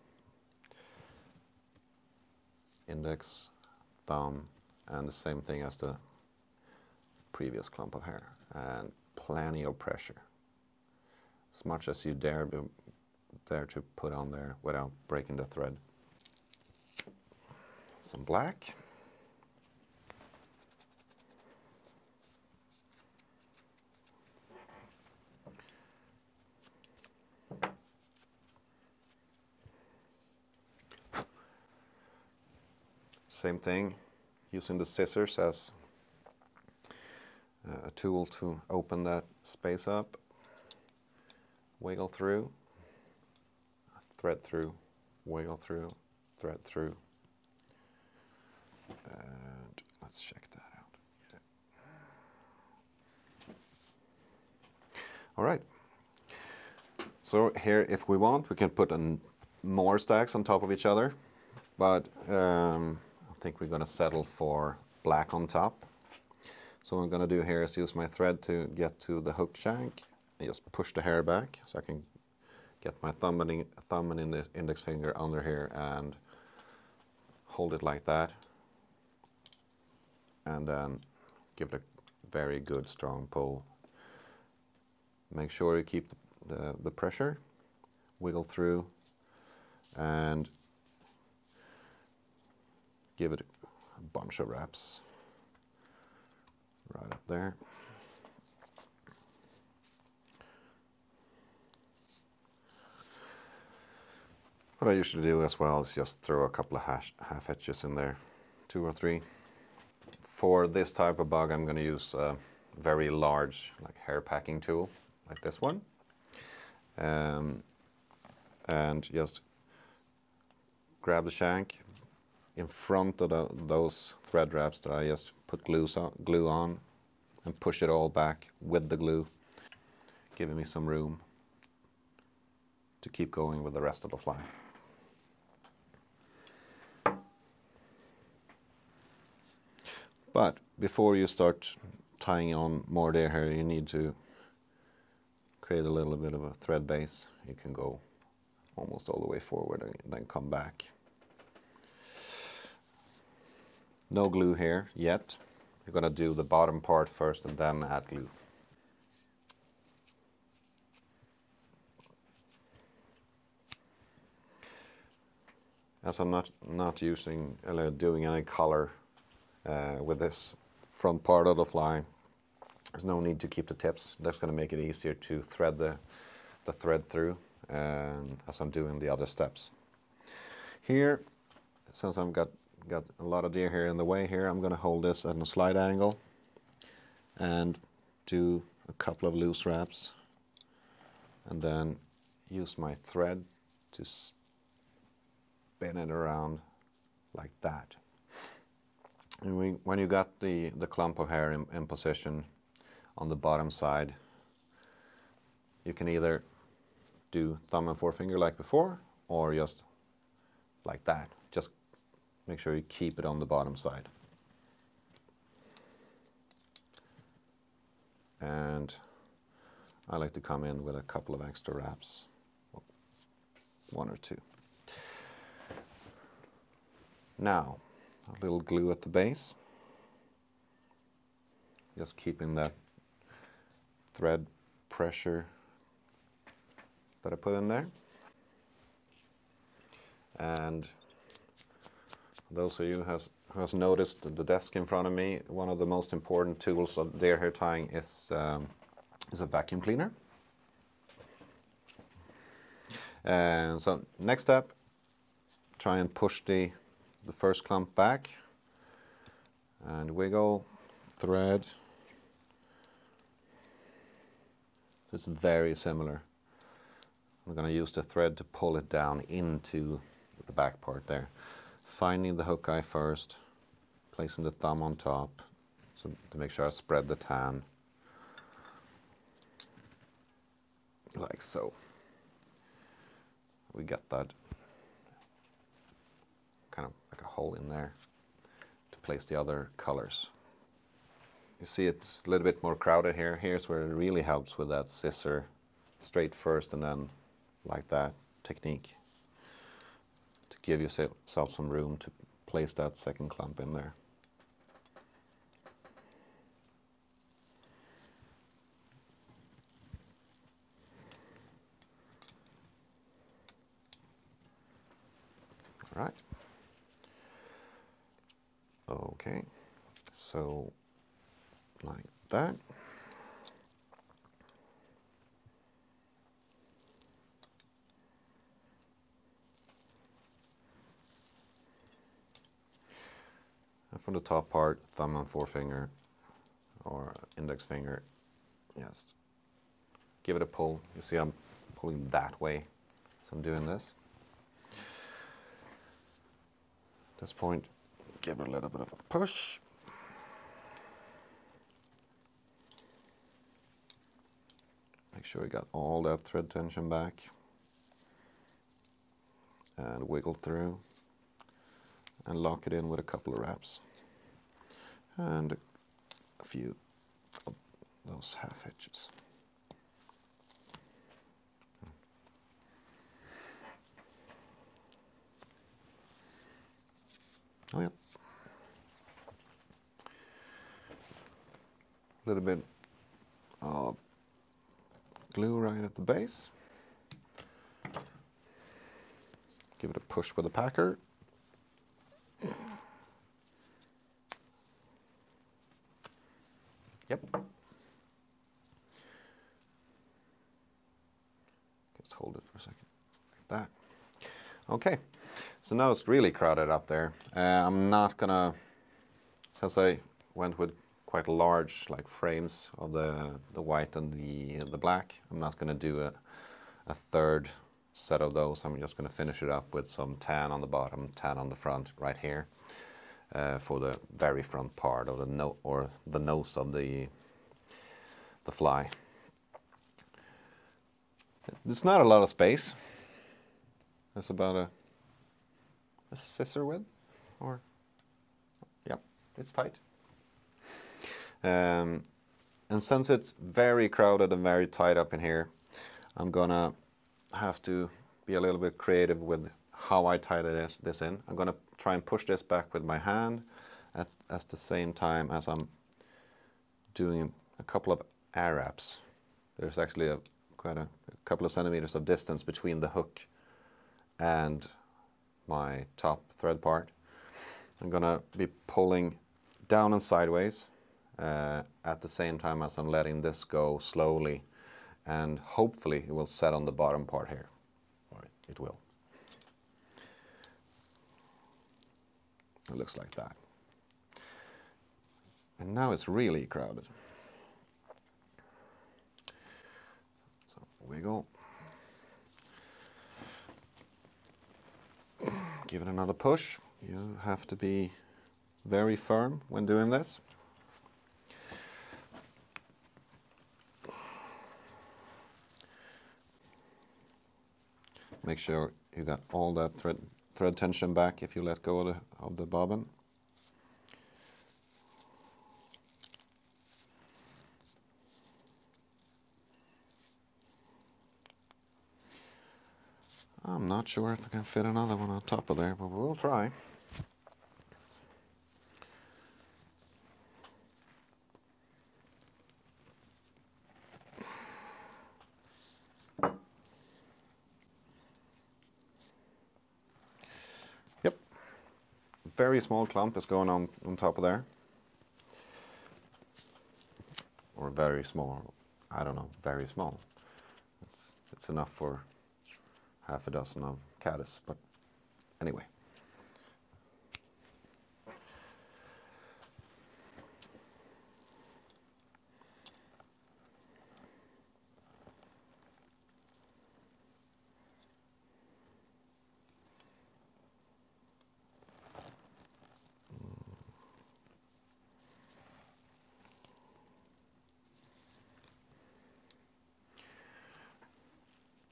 index, thumb, and the same thing as the previous clump of hair, and plenty of pressure, as much as you dare to put on there without breaking the thread. Some black. Same thing, using the scissors as a tool to open that space up. Wiggle through, thread through, wiggle through, thread through. And let's check that out. Yeah. All right. So here, if we want, we can put more stacks on top of each other, but I think we're going to settle for black on top. So what I'm going to do here is use my thread to get to the hook shank and just push the hair back so I can get my thumb and the index finger under here and hold it like that. And then give it a very good strong pull. Make sure you keep the pressure, wiggle through, and give it a bunch of wraps right up there. What I usually do as well is just throw a couple of half hitches in there, 2 or 3. For this type of bug, I'm going to use a very large hair packing tool like this one, and just grab the shank in front of those thread wraps that I just put glue on and push it all back with the glue, giving me some room to keep going with the rest of the fly. But before you start tying on more deer hair, you need to create a little bit of a thread base. You can go almost all the way forward and then come back. No glue here yet. You're going to do the bottom part first and then add glue. As I'm not doing any color with this front part of the fly, there's no need to keep the tips. That's going to make it easier to thread the thread through as I'm doing the other steps. Here, since I've got a lot of deer hair in the way here, I'm going to hold this at a slight angle and do a couple of loose wraps, and then use my thread to spin it around like that. And when you got the clump of hair in position on the bottom side, you can either do thumb and forefinger like before, or just like that. Just make sure you keep it on the bottom side. And I like to come in with a couple of extra wraps, 1 or 2. Now, a little glue at the base, just keeping that thread pressure that I put in there. And those of you who has noticed the desk in front of me, one of the most important tools of deer hair tying is a vacuum cleaner. And so next step, try and push the first clump back and wiggle, thread. It's very similar. I'm going to use the thread to pull it down into the back part there. Finding the hook eye first, placing the thumb on top so to make sure I spread the tan like so. We get that kind of like a hole in there to place the other colors. You see it's a little bit more crowded here. Here's where it really helps with that scissor, straight first and then like that technique, to give yourself some room to place that second clump in there. Okay, so like that. And from the top part, thumb and forefinger or index finger, yes, give it a pull. You see I'm pulling that way, so I'm doing this. At this point, give it a little bit of a push. Make sure you got all that thread tension back. And wiggle through. And lock it in with a couple of wraps. And a few of those half hitches. Oh yeah. A little bit of glue right at the base. Give it a push with a packer. Yep. Just hold it for a second, like that. Okay, so now it's really crowded up there. I'm not gonna, since I went with quite large like frames of the white and the black, I'm not gonna do a third set of those. I'm just gonna finish it up with some tan on the bottom, tan on the front, right here, for the very front part of the nose of the fly. There's not a lot of space. It's about a scissor width, or yeah, it's tight. And since it's very crowded and very tight up in here, I'm gonna have to be a little bit creative with how I tie this in. I'm gonna try and push this back with my hand at the same time as I'm doing a couple of air wraps. There's actually quite a couple of centimeters of distance between the hook and my top thread part. I'm gonna be pulling down and sideways at the same time as I'm letting this go slowly, and hopefully it will set on the bottom part here. Or it will. It looks like that. And now it's really crowded. So wiggle. Give it another push. You have to be very firm when doing this. Make sure you got all that thread tension back if you let go of the bobbin. I'm not sure if I can fit another one on top of there, but we'll try. Yep. Very small clump is going on top of there. Or very small. I don't know, very small. It's enough for half a dozen of caddis, but anyway.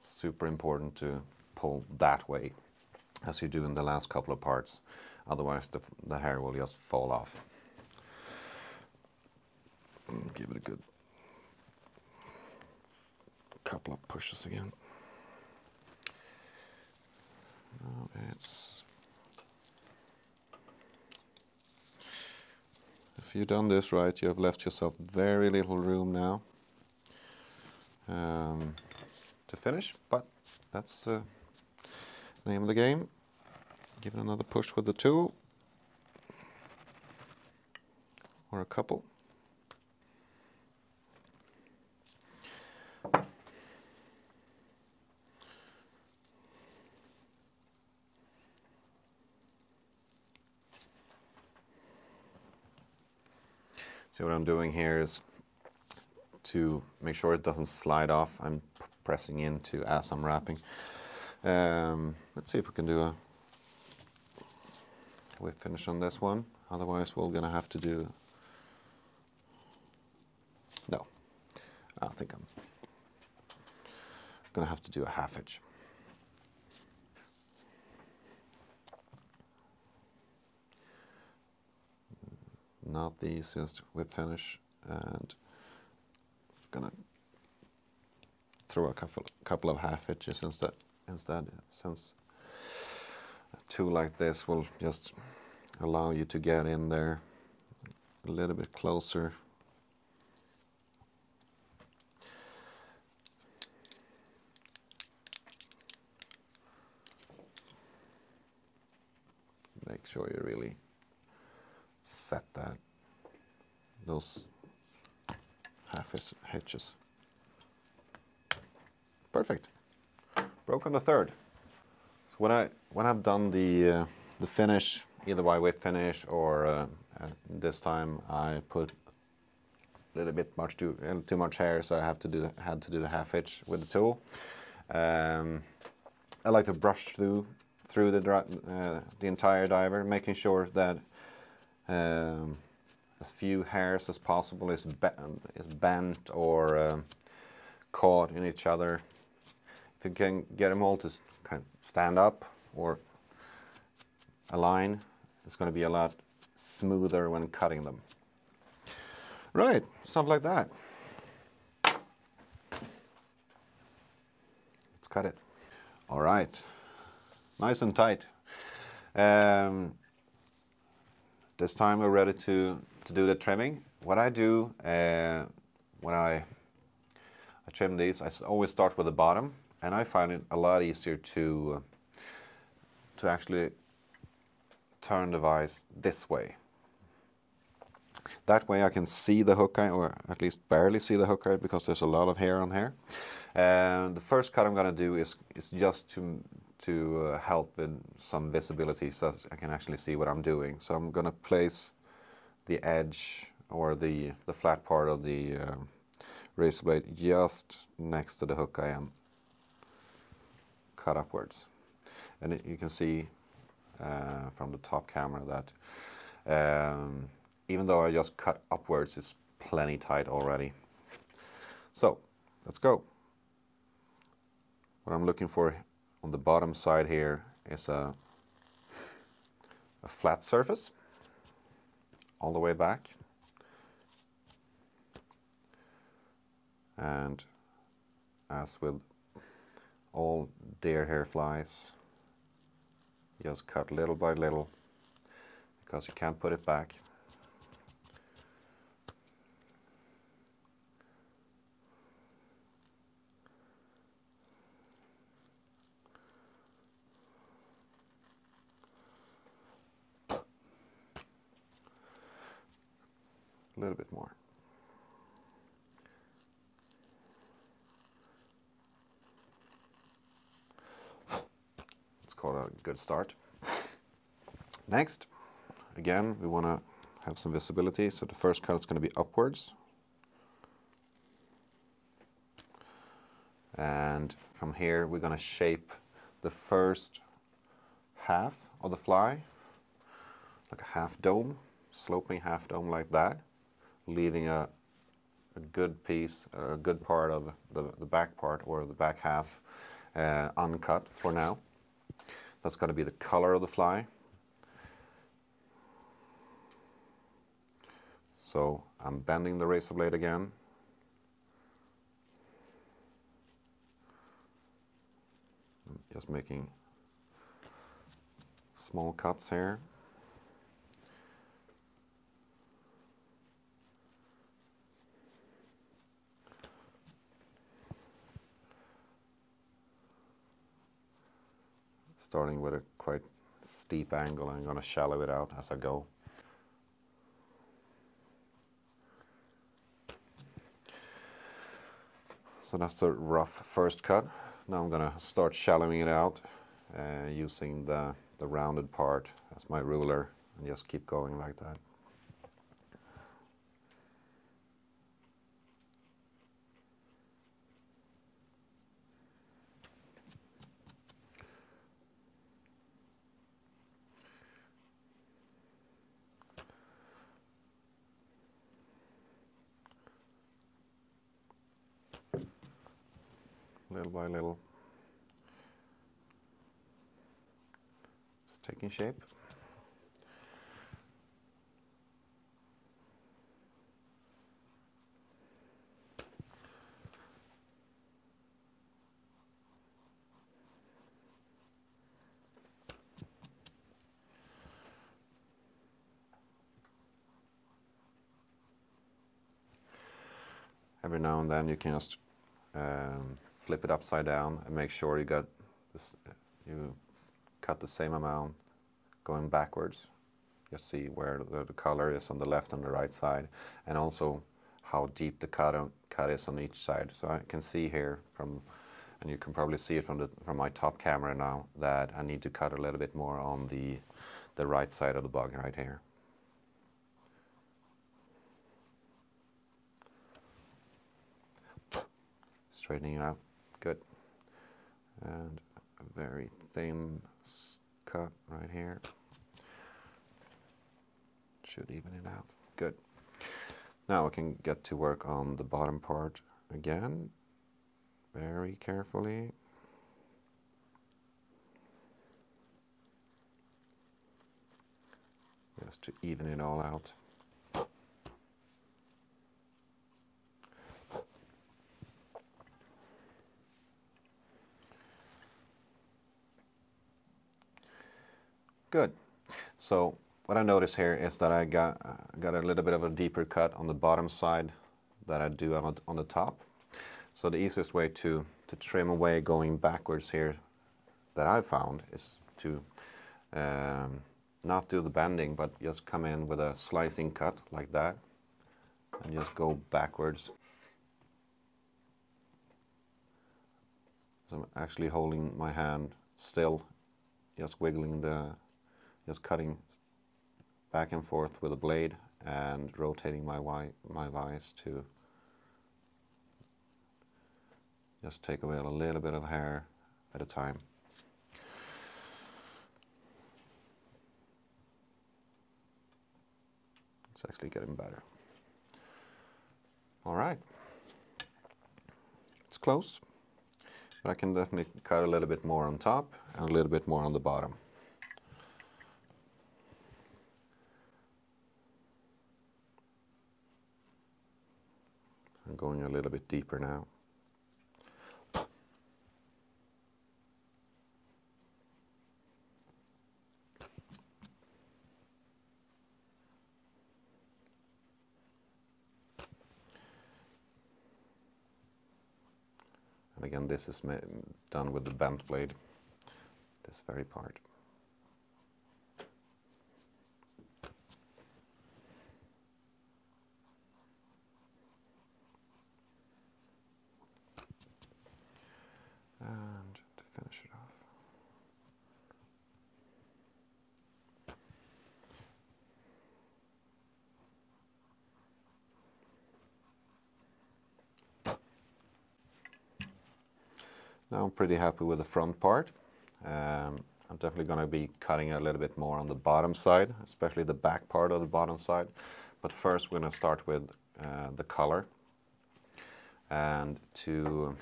Super important to pull that way as you do in the last couple of parts, otherwise the hair will just fall off. Give it a good couple of pushes again. Now if you've done this right, you have left yourself very little room now to finish, but that's the name of the game. Give it another push with the tool. or a couple. So what I'm doing here is to make sure it doesn't slide off. I'm pressing into as I'm wrapping. Let's see if we can do a whip finish on this one. Otherwise, we're gonna have to do. No, I think I'm gonna have to do a half hitch. Not the easiest whip finish, and gonna throw a couple of half hitches instead, since a tool like this will just allow you to get in there a little bit closer. Make sure you really set those half hitches. Perfect. Broke on the third. So when I've done the finish, either by whip finish or this time I put a little bit too much hair, so I had to do the half hitch with the tool. I like to brush through the entire diver, making sure that as few hairs as possible is bent or caught in each other. If you can get them all to kind of stand up or align, it's going to be a lot smoother when cutting them. Right, stuff like that. Let's cut it. All right, nice and tight. This time we're ready to do the trimming. What I do when I trim these, I always start with the bottom, and I find it a lot easier to actually turn the vise this way. That way I can see the hook eye, or at least barely see the hook eye, because there's a lot of hair on here. And the first cut I'm going to do is just to help with some visibility, so I can actually see what I'm doing. So I'm going to place the edge or the flat part of the razor blade just next to the hook I am cut upwards. And you can see from the top camera that even though I just cut upwards, it's plenty tight already. So let's go. What I'm looking for on the bottom side here is a flat surface all the way back, and as with all deer hair flies, just cut little by little because you can't put it back. A little bit more. Let's call it a good start. Next, again, we want to have some visibility, so the first cut is going to be upwards. And from here, we're going to shape the first half of the fly, like a half dome, sloping half dome like that, leaving a good piece, a good part of the back part, or the back half, uncut for now. That's going to be the color of the fly. So I'm bending the razor blade again. I'm just making small cuts here. Starting with a quite steep angle, I'm going to shallow it out as I go. So that's the rough first cut. Now I'm gonna start shallowing it out using the rounded part as my ruler and just keep going like that. Little by little, it's taking shape. Every now and then you can just flip it upside down and make sure you got this, you cut the same amount going backwards. Just see where the color is on the left and the right side, and also how deep the cut is on each side. So I can see here from, and you can probably see it from my top camera now, that I need to cut a little bit more on the right side of the bug right here. Straightening it out, good. And a very thin cut right here. Should even it out, good. Now we can get to work on the bottom part again, very carefully. Just to even it all out. Good. So what I notice here is that I got a little bit of a deeper cut on the bottom side that I do on the top. So the easiest way to trim away going backwards here that I've found is to not do the bending, but just come in with a slicing cut like that and just go backwards. So I'm actually holding my hand still, just wiggling just cutting back and forth with a blade and rotating my vise to just take away a little bit of hair at a time. It's actually getting better. All right. It's close, but I can definitely cut a little bit more on top and a little bit more on the bottom. I'm going a little bit deeper now. And again, this is done with the bent blade, this very part. And to finish it off. Now I'm pretty happy with the front part. I'm definitely going to be cutting a little bit more on the bottom side, especially the back part of the bottom side. But first we're going to start with the color. And to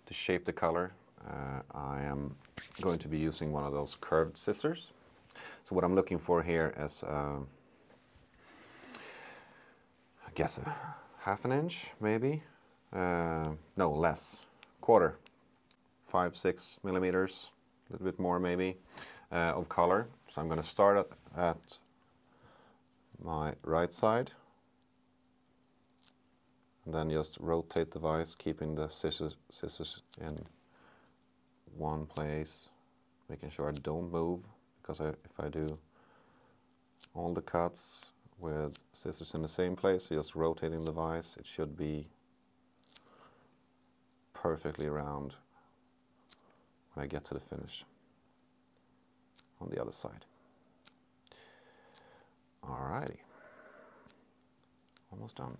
shape the color, I am going to be using one of those curved scissors. So what I'm looking for here is, I guess, a half an inch, maybe. No, less, quarter, 5-6 millimeters, a little bit more maybe, of color. So I'm going to start at my right side, and then just rotate the vise, keeping the scissors in one place, making sure I don't move, because if I do all the cuts with scissors in the same place, just rotating the vise, it should be perfectly round when I get to the finish on the other side. Alrighty, almost done.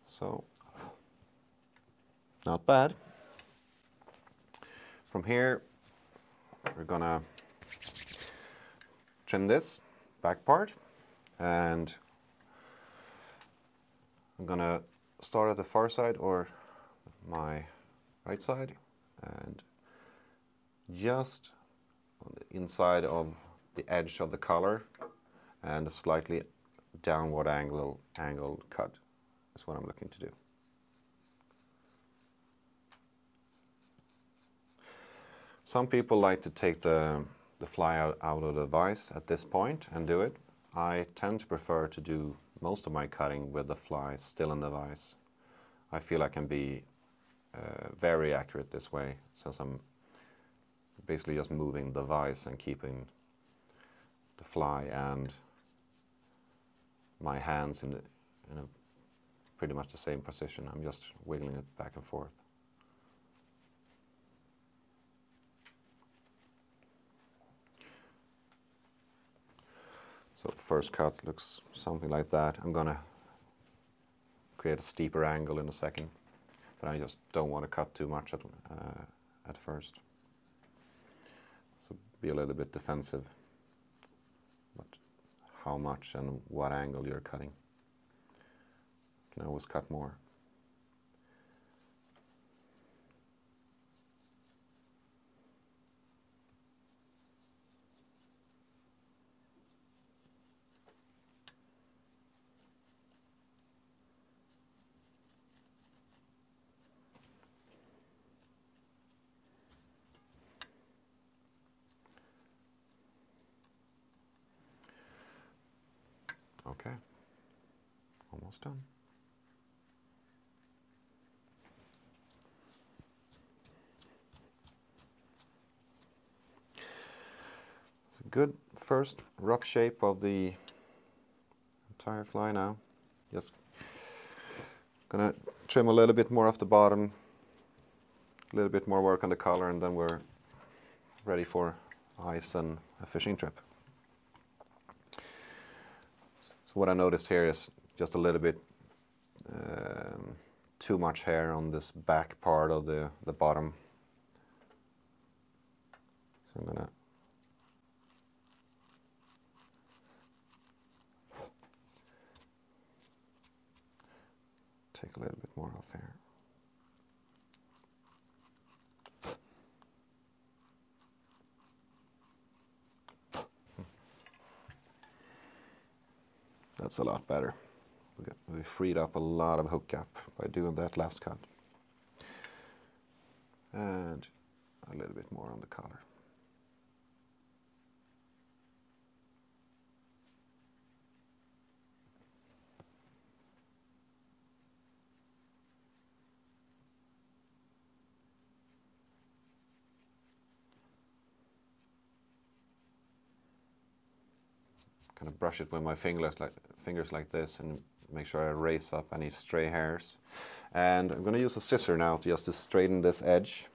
So, not bad. From here, we're gonna trim this back part, and I'm gonna start at the far side or my right side, and just on the inside of the edge of the collar and a slightly downward angled cut is what I'm looking to do. Some people like to take the fly out of the vise at this point and do it. I tend to prefer to do most of my cutting with the fly still in the vise. I feel I can be very accurate this way, since I'm basically just moving the vise and keeping the fly and my hands in a pretty much the same position. I'm just wiggling it back and forth. So the first cut looks something like that. I'm gonna create a steeper angle in a second, but I just don't want to cut too much at first. So be a little bit defensive, but how much and what angle you're cutting. You can always cut more. Okay, almost done. It's a good first rough shape of the entire fly now. Just gonna trim a little bit more off the bottom, a little bit more work on the collar, and then we're ready for ice and a fishing trip. So what I noticed here is just a little bit too much hair on this back part of the bottom. So I'm gonna take a little bit more off here. That's a lot better. We freed up a lot of hook gap by doing that last cut. And a little bit more on the collar. Kind of brush it with my fingers like this, and make sure I erase up any stray hairs. And I'm going to use a scissor now just to straighten this edge.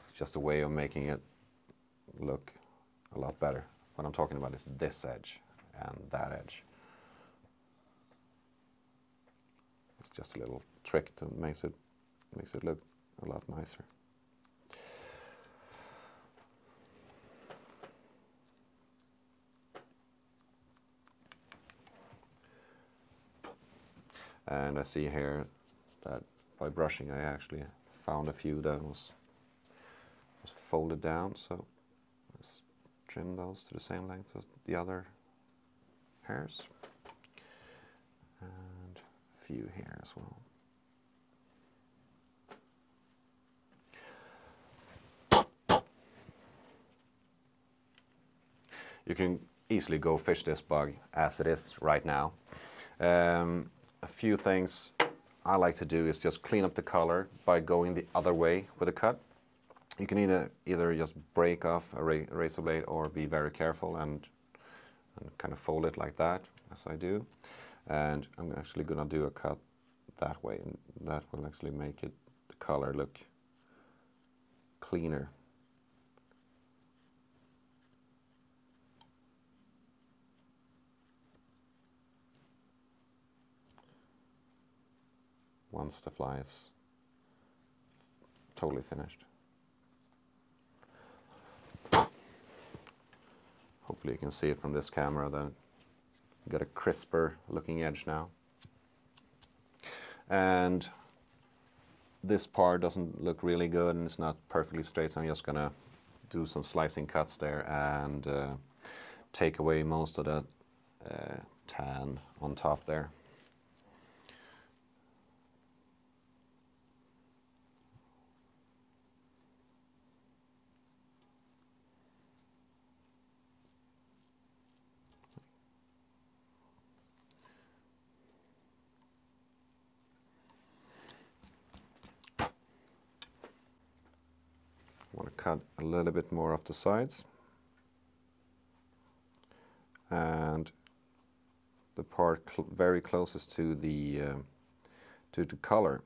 It's just a way of making it look a lot better. What I'm talking about is this edge and that edge. It's just a little trick that makes it look a lot nicer. And I see here that by brushing I actually found a few that was folded down, so let's trim those to the same length as the other hairs. And a few here as well. You can easily go fish this bug as it is right now. A few things I like to do is just clean up the collar by going the other way with a cut. You can either just break off a razor blade or be very careful and and kind of fold it like that, as I do. And I'm actually going to do a cut that way, and that will actually make it, the color look cleaner. Once the fly is totally finished. Hopefully you can see it from this camera that you got a crisper looking edge now. And this part doesn't look really good and it's not perfectly straight, so I'm just gonna do some slicing cuts there and take away most of the tan on top there. I want to cut a little bit more off the sides, and the part very closest to the collar.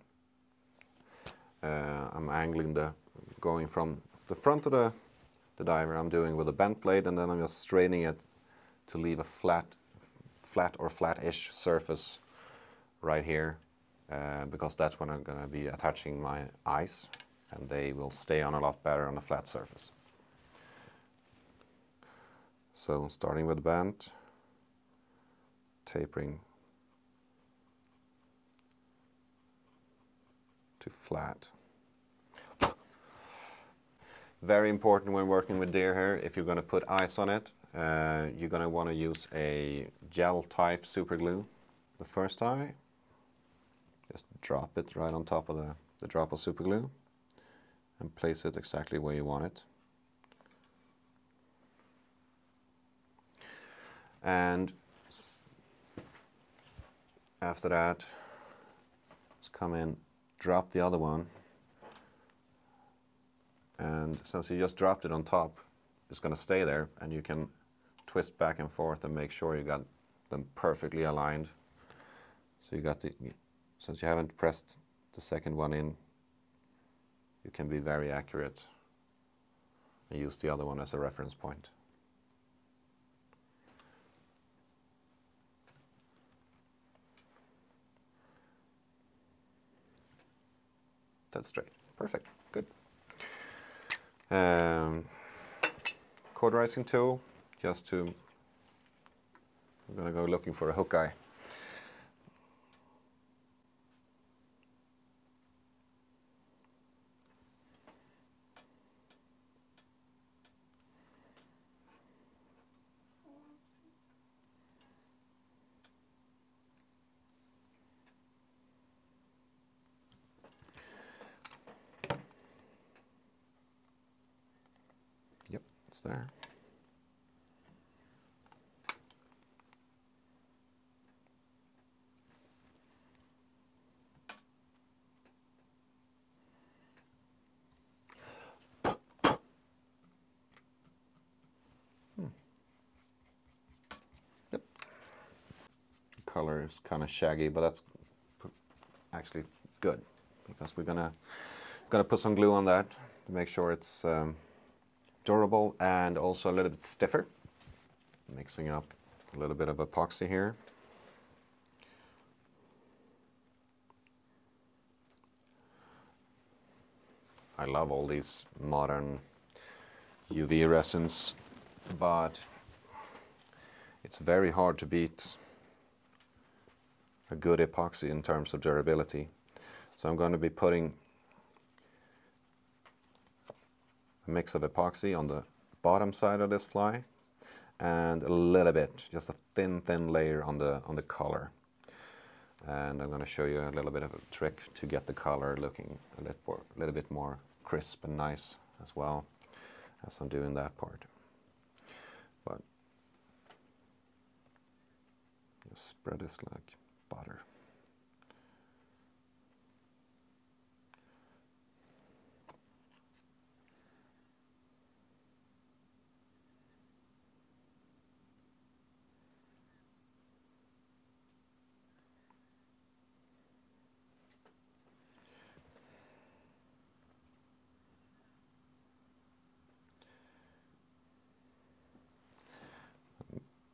I'm angling going from the front of the diver. I'm doing with a bent blade, and then I'm just straightening it to leave a flat or flat-ish surface right here, because that's when I'm going to be attaching my eyes, and they will stay on a lot better on a flat surface. So starting with bent, tapering to flat. Very important when working with deer hair, if you're going to put eyes on it, you're going to want to use a gel type super glue. The first eye, just drop it right on top of the drop of super glue and place it exactly where you want it. And after that, just come in, drop the other one, and since you just dropped it on top, it's going to stay there, and you can twist back and forth and make sure you got them perfectly aligned. So you got since you haven't pressed the second one in, you can be very accurate and use the other one as a reference point. That's straight. Perfect. Good. Cauterizing tool, I'm going to go looking for a hook eye. Yep, it's there. Yep. The color is kind of shaggy, but that's actually good because we're gonna put some glue on that to make sure it's durable and also a little bit stiffer. Mixing up a little bit of epoxy here. I love all these modern UV resins, but it's very hard to beat a good epoxy in terms of durability. So I'm going to be putting a mix of epoxy on the bottom side of this fly and a little bit, just a thin layer on the collar. And I'm going to show you a little bit of a trick to get the color looking a little bit more crisp and nice as well as I'm doing that part. But just spread this like butter.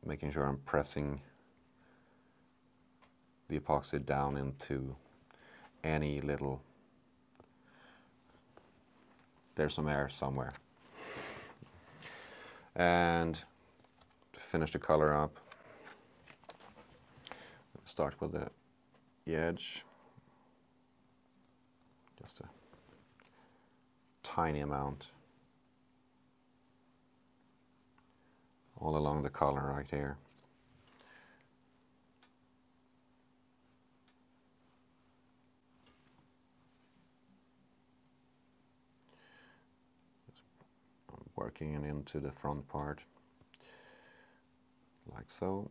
making sure I'm pressing the epoxy down into any little, there's some air somewhere. And to finish the color up, start with the edge, just a tiny amount all along the collar right here. Working it into the front part, like so.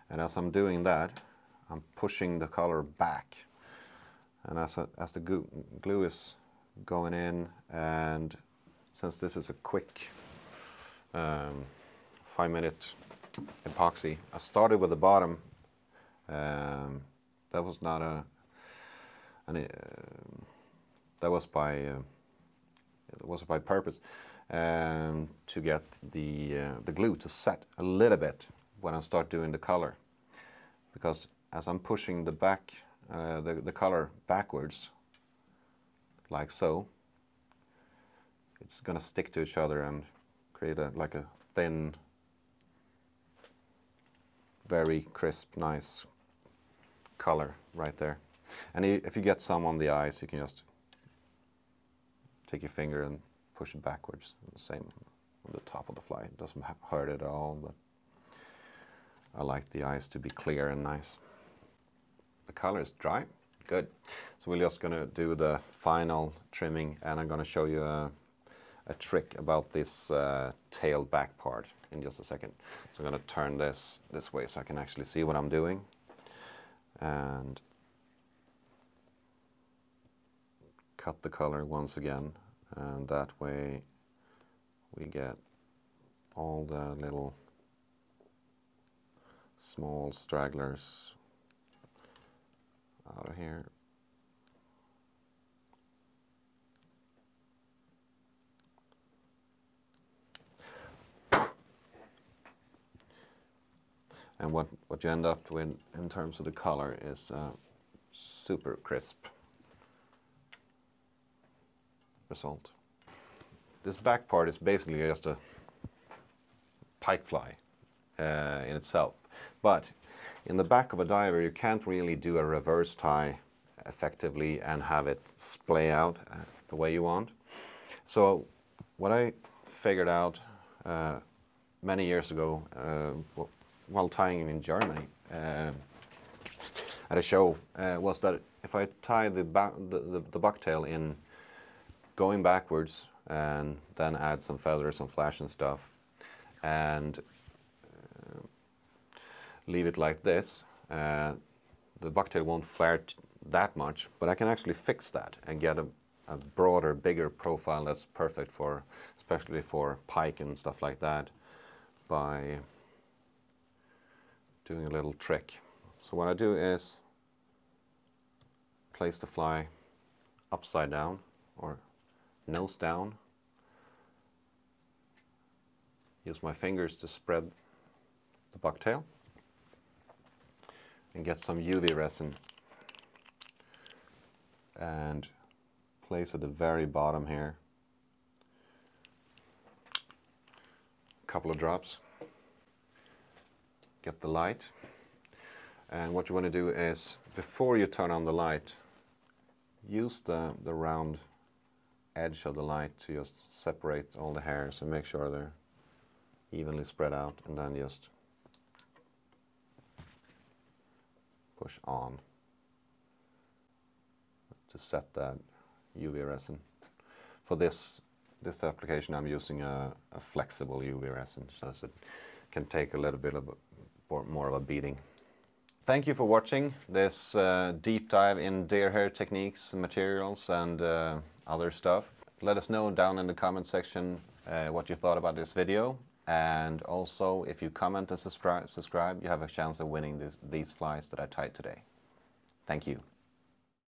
And as I'm doing that, I'm pushing the color back. And as the glue is going in, and since this is a quick 5-minute epoxy, I started with the bottom. That was not that was by it was by purpose. To get the glue to set a little bit when I start doing the color, because as I'm pushing the color backwards, like so, it's gonna stick to each other and create like a thin, very crisp, nice color right there. And if you get some on the eyes, you can just take your finger and push it backwards. The same on the top of the fly. It doesn't hurt at all, but I like the eyes to be clear and nice. The color is dry. Good. So we're just going to do the final trimming, and I'm going to show you a trick about this tail back part in just a second. So I'm going to turn this way so I can actually see what I'm doing. And cut the color once again. And that way we get all the little small stragglers out of here. And what you end up with in terms of the color is super crisp result. This back part is basically just a pike fly in itself, but in the back of a diver you can't really do a reverse tie effectively and have it splay out the way you want. So what I figured out many years ago while tying in Germany at a show was that if I tie the bucktail in going backwards and then add some feathers and flash and stuff and leave it like this, the bucktail won't flare that much, but I can actually fix that and get a broader, bigger profile that's perfect for, especially for pike and stuff like that, by doing a little trick. So what I do is place the fly upside down or nose down. Use my fingers to spread the bucktail and get some UV resin and place at the very bottom here. A couple of drops. Get the light. And what you want to do is, before you turn on the light, use the round edge of the light to just separate all the hairs and make sure they're evenly spread out, and then just push on to set that UV resin. For this application I'm using a flexible UV resin, so it can take a little bit of more of a beating. Thank you for watching this deep dive in deer hair techniques and materials and other stuff. Let us know down in the comment section what you thought about this video, and also if you comment and subscribe, you have a chance of winning these flies that I tied today. Thank you.